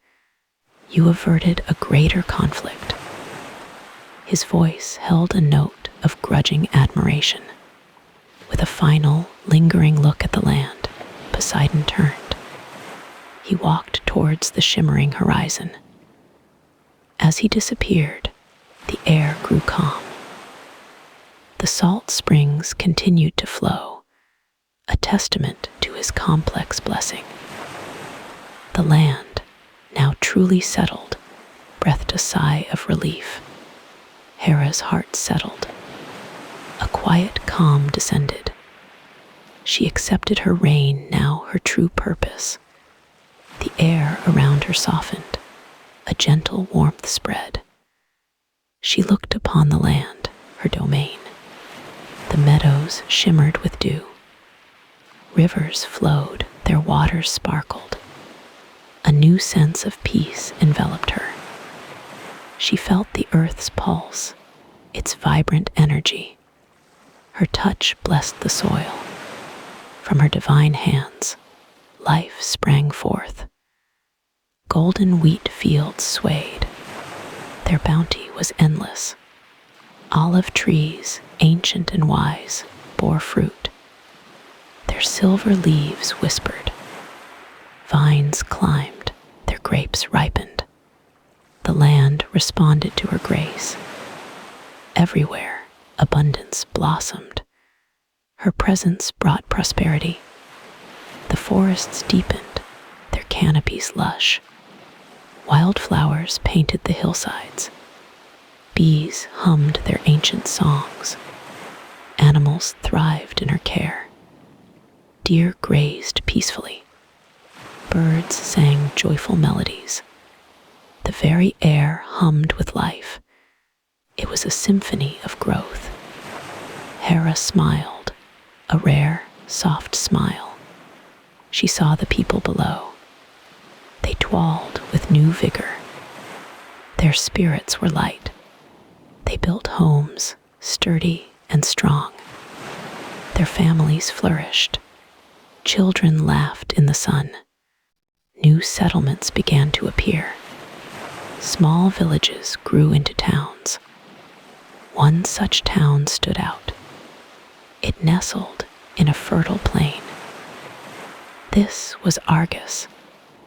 Speaker 1: "You averted a greater conflict." His voice held a note of grudging admiration. With a final, lingering look at the land, Poseidon turned. He walked towards the shimmering horizon. As he disappeared, the air grew calm. The salt springs continued to flow, a testament to his complex blessing. The land, now truly settled, breathed a sigh of relief. Hera's heart settled. A quiet calm descended. She accepted her reign, now her true purpose. The air around her softened. A gentle warmth spread. She looked upon the land, her domain. The meadows shimmered with dew. Rivers flowed, their waters sparkled. A new sense of peace enveloped her. She felt the earth's pulse, its vibrant energy. Her touch blessed the soil. From her divine hands, life sprang forth. Golden wheat fields swayed. Their bounty was endless. Olive trees, ancient and wise, bore fruit. Their silver leaves whispered. Vines climbed, their grapes ripened. The land responded to her grace. Everywhere, abundance blossomed. Her presence brought prosperity. The forests deepened, their canopies lush. Wildflowers painted the hillsides. Bees hummed their ancient songs. Animals thrived in her care. Deer grazed peacefully. Birds sang joyful melodies. The very air hummed with life. It was a symphony of growth. Hera smiled, a rare, soft smile. She saw the people below. They dwelled with new vigor. Their spirits were light. They built homes, sturdy and strong. Their families flourished. Children laughed in the sun. New settlements began to appear. Small villages grew into towns. One such town stood out. It nestled in a fertile plain. This was Argus,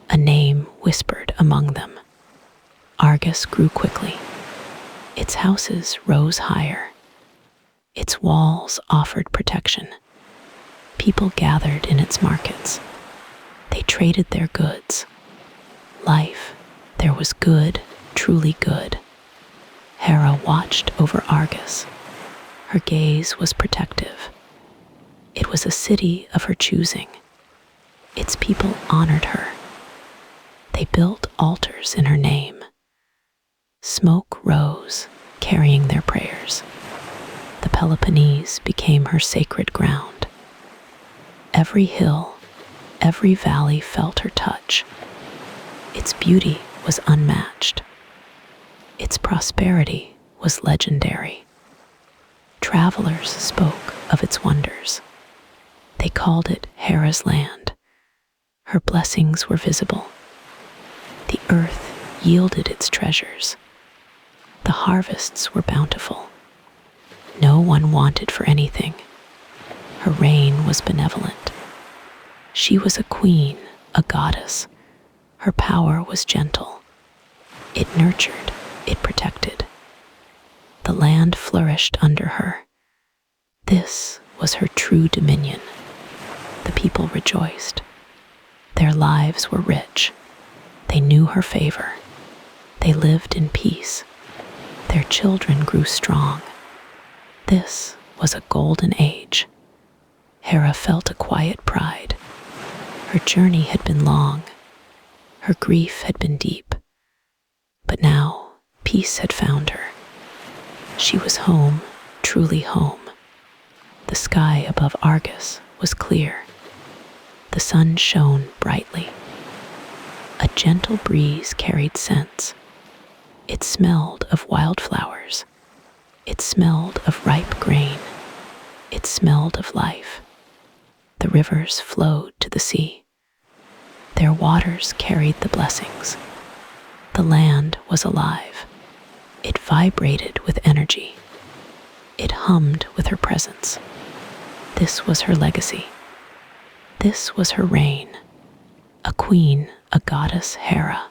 Speaker 1: a name whispered among them. Argus grew quickly. Its houses rose higher. Its walls offered protection. People gathered in its markets. They traded their goods. Life, there was good, truly good. Hera watched over Argus. Her gaze was protective. It was a city of her choosing. Its people honored her. They built altars in her name. Smoke rose, carrying their prayers. The Peloponnese became her sacred ground. Every hill, every valley felt her touch. Its beauty was unmatched. Its prosperity was legendary. Travelers spoke of its wonders. They called it Hera's land. Her blessings were visible. The earth yielded its treasures. The harvests were bountiful. No one wanted for anything. Her reign was benevolent. She was a queen, a goddess. Her power was gentle. It nurtured, it protected. The land flourished under her. This was her true dominion. The people rejoiced. Their lives were rich. They knew her favor. They lived in peace. Their children grew strong. This was a golden age. Hera felt a quiet pride. Her journey had been long. Her grief had been deep. But now, peace had found her. She was home, truly home. The sky above Argus was clear. The sun shone brightly. A gentle breeze carried scents. It smelled of wildflowers. It smelled of ripe grain. It smelled of life. The rivers flowed to the sea. Their waters carried the blessings. The land was alive. It vibrated with energy. It hummed with her presence. This was her legacy. This was her reign. A queen, a goddess Hera.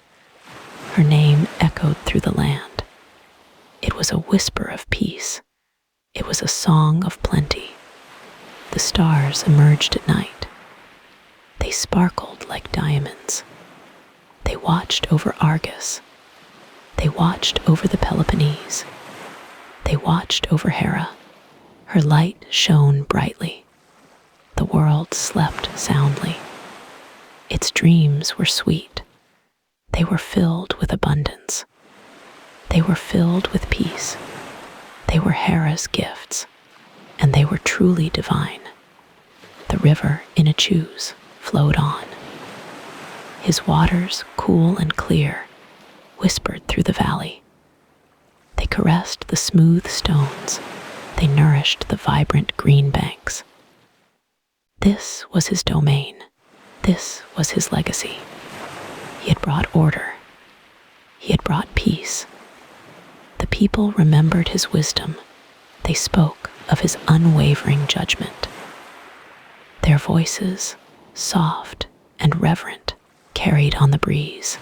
Speaker 1: Her name echoed through the land. It was a whisper of peace. It was a song of plenty. The stars emerged at night. They sparkled like diamonds. They watched over Argus. They watched over the Peloponnese. They watched over Hera. Her light shone brightly. The world slept soundly. Its dreams were sweet. They were filled with abundance. They were filled with peace. They were Hera's gifts, and they were truly divine. The river Inachus flowed on. His waters, cool and clear, whispered through the valley. They caressed the smooth stones. They nourished the vibrant green banks. This was his domain. This was his legacy. He had brought order. He had brought peace. The people remembered his wisdom. They spoke of his unwavering judgment. Their voices, soft and reverent, carried on the breeze.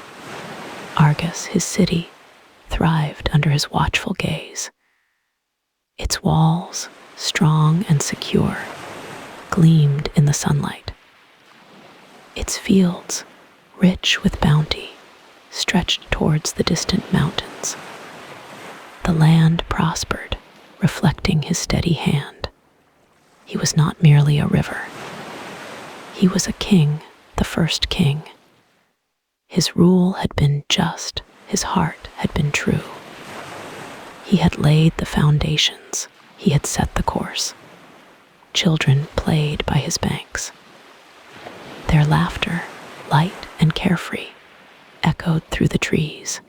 Speaker 1: Argus, his city, thrived under his watchful gaze. Its walls, strong and secure, gleamed in the sunlight. Its fields, rich with bounty, stretched towards the distant mountains. The land prospered, reflecting his steady hand. He was not merely a river. He was a king, the first king. His rule had been just, his heart had been true. He had laid the foundations, he had set the course. Children played by his banks. Their laughter, light and carefree, echoed through the trees.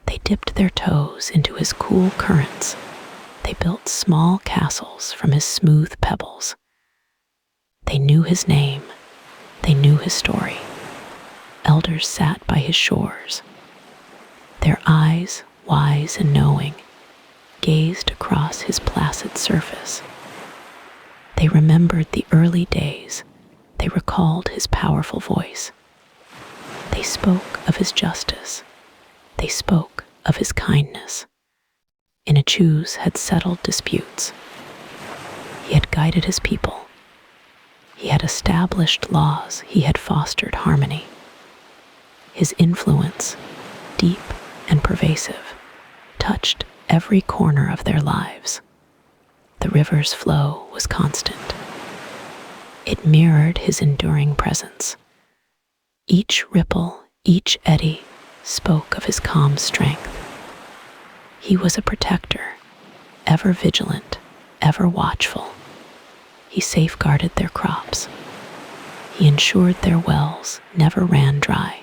Speaker 1: They dipped their toes into his cool currents. They built small castles from his smooth pebbles. They knew his name. They knew his story. Elders sat by his shores. Their eyes, wise and knowing, gazed across his placid surface. They remembered the early days. They recalled his powerful voice. They spoke of his justice. They spoke of his kindness. Inachus had settled disputes. He had guided his people. He had established laws. He had fostered harmony. His influence, deep and pervasive, touched every corner of their lives. The river's flow was constant. It mirrored his enduring presence. Each ripple, each eddy, spoke of his calm strength. He was a protector, ever vigilant, ever watchful. He safeguarded their crops. He ensured their wells never ran dry.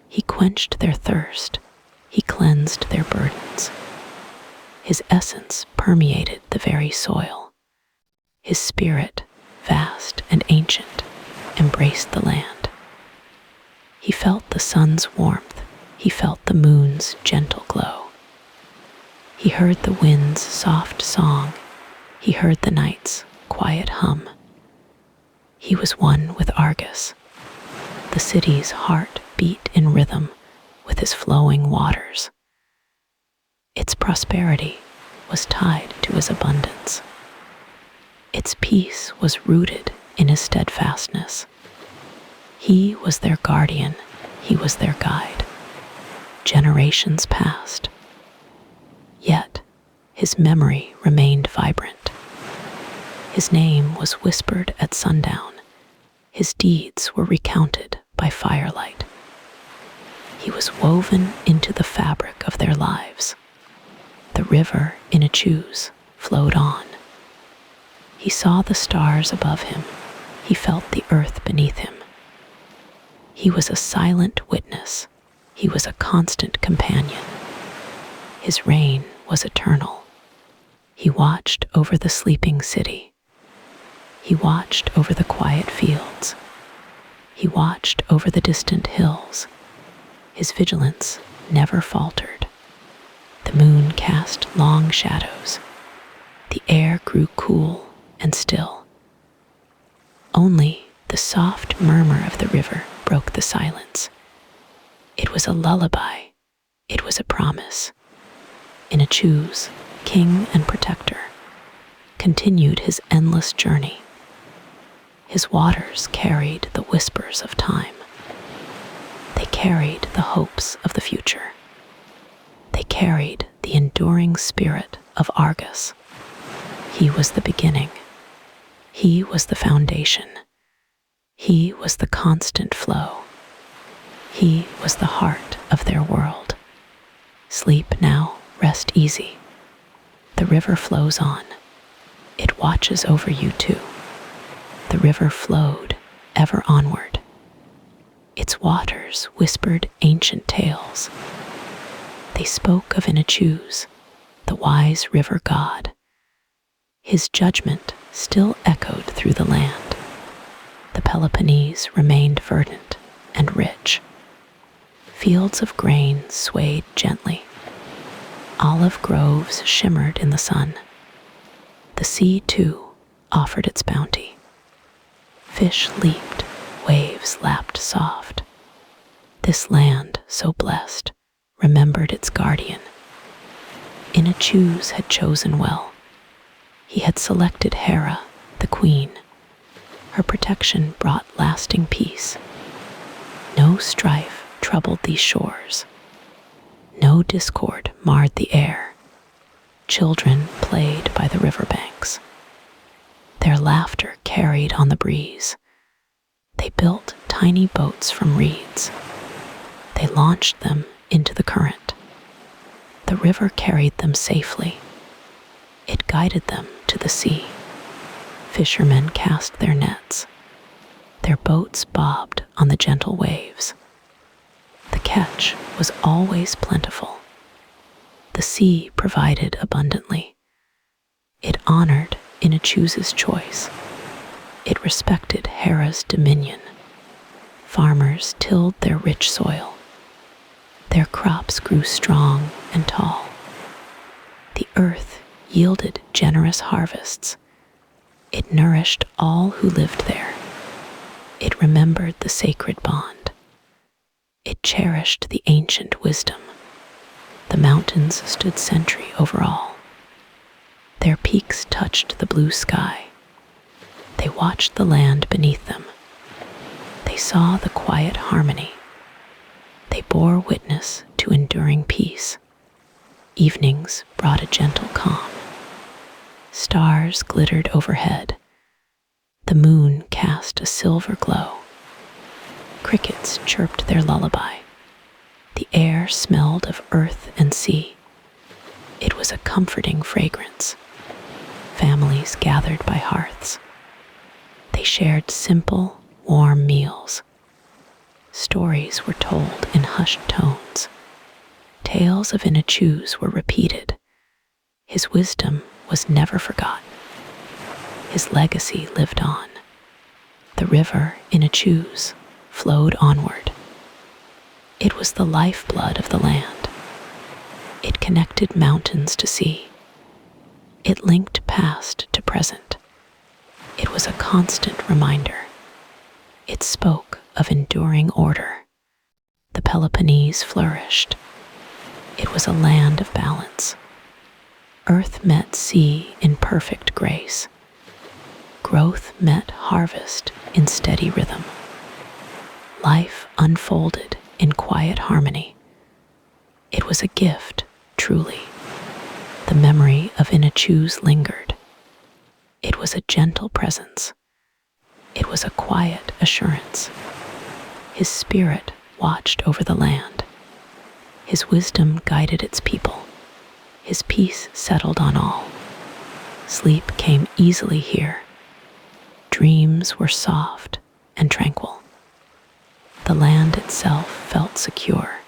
Speaker 1: He quenched their thirst. He cleansed their burdens. His essence permeated the very soil. His spirit, vast and ancient, embraced the land. He felt the sun's warmth. He felt the moon's gentle glow. He heard the wind's soft song. He heard the night's quiet hum. He was one with Argus. The city's heart beat in rhythm with his flowing waters. Its prosperity was tied to his abundance. Its peace was rooted in his steadfastness. He was their guardian. He was their guide. Generations passed. Yet his memory remained vibrant. His name was whispered at sundown. His deeds were recounted by firelight. He was woven into the fabric of their lives. The river Inachus flowed on. He saw the stars above him. He felt the earth beneath him. He was a silent witness. He was a constant companion. His reign was eternal. He watched over the sleeping city. He watched over the quiet fields. He watched over the distant hills. His vigilance never faltered. The moon cast long shadows. The air grew cool and still. Only the soft murmur of the river broke the silence. It was a lullaby. It was a promise. Inachus, king and protector, continued his endless journey. His waters carried the whispers of time. They carried the hopes of the future. They carried the enduring spirit of Argus. He was the beginning. He was the foundation. He was the constant flow. He was the heart of their world. Sleep now, rest easy. The river flows on. It watches over you too. The river flowed ever onward. Its waters whispered ancient tales. They spoke of Inachus, the wise river god. His judgment still echoed through the land. The Peloponnese remained verdant and rich. Fields of grain swayed gently. Olive groves shimmered in the sun. The sea, too, offered its bounty. Fish leaped, waves lapped soft. This land, so blessed, remembered its guardian. Inachus had chosen well. He had selected Hera, the queen. Her protection brought lasting peace. No strife troubled these shores. No discord marred the air. Children played by the riverbanks. Their laughter carried on the breeze. They built tiny boats from reeds. They launched them into the current. The river carried them safely. It guided them to the sea. Fishermen cast their nets. Their boats bobbed on the gentle waves. The catch was always plentiful. The sea provided abundantly. It honored Inachus's choice. It respected Hera's dominion. Farmers tilled their rich soil. Their crops grew strong and tall. The earth yielded generous harvests. It nourished all who lived there. It remembered the sacred bond. It cherished the ancient wisdom. The mountains stood sentry over all. Their peaks touched the blue sky. They watched the land beneath them. They saw the quiet harmony. They bore witness to enduring peace. Evenings brought a gentle calm. Stars glittered overhead. The moon cast a silver glow. Crickets chirped their lullaby. The air smelled of earth and sea. It was a comforting fragrance. Families gathered by hearths. They shared simple, warm meals. Stories were told in hushed tones. Tales of Inachus were repeated. His wisdom was never forgotten. His legacy lived on. The river Inachus flowed onward. It was the lifeblood of the land. It connected mountains to sea. It linked past to present. It was a constant reminder. It spoke of enduring order. The Peloponnese flourished. It was a land of balance. Earth met sea in perfect grace. Growth met harvest in steady rhythm. Life unfolded in quiet harmony. It was a gift, truly. The memory of Inachus lingered. It was a gentle presence. It was a quiet assurance. His spirit watched over the land. His wisdom guided its people. His peace settled on all. Sleep came easily here. Dreams were soft and tranquil. The land itself felt secure.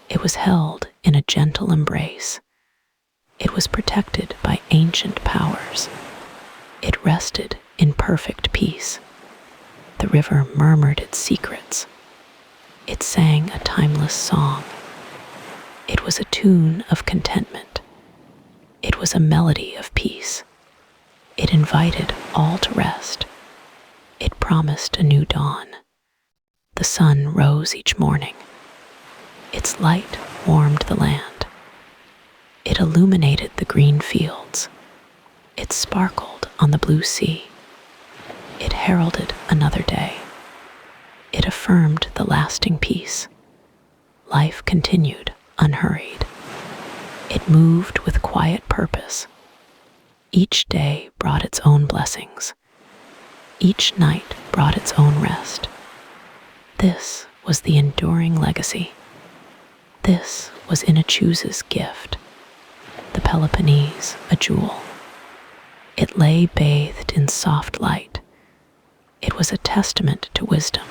Speaker 1: It was held in a gentle embrace. It was protected by ancient powers. It rested in perfect peace. The river murmured its secrets. It sang a timeless song. It was a tune of contentment. It was a melody of peace. It invited all to rest. It promised a new dawn. The sun rose each morning. Its light warmed the land. It illuminated the green fields. It sparkled on the blue sea. It heralded another day. It affirmed the lasting peace. Life continued unhurried. It moved with quiet purpose. Each day brought its own blessings. Each night brought its own rest. This was the enduring legacy. This was Inachus's gift. The Peloponnese, a jewel. It lay bathed in soft light. It was a testament to wisdom.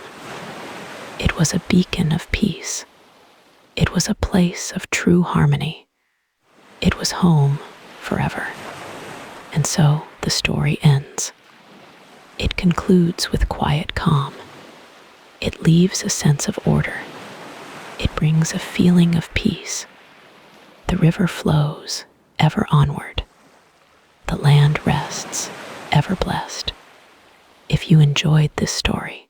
Speaker 1: It was a beacon of peace. It was a place of true harmony. It was home forever. And so the story ends. It concludes with quiet calm. It leaves a sense of order. It brings a feeling of peace. The river flows, ever onward. The land rests, ever blessed. If you enjoyed this story,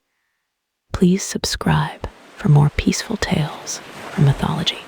Speaker 1: please subscribe for more peaceful tales from mythology.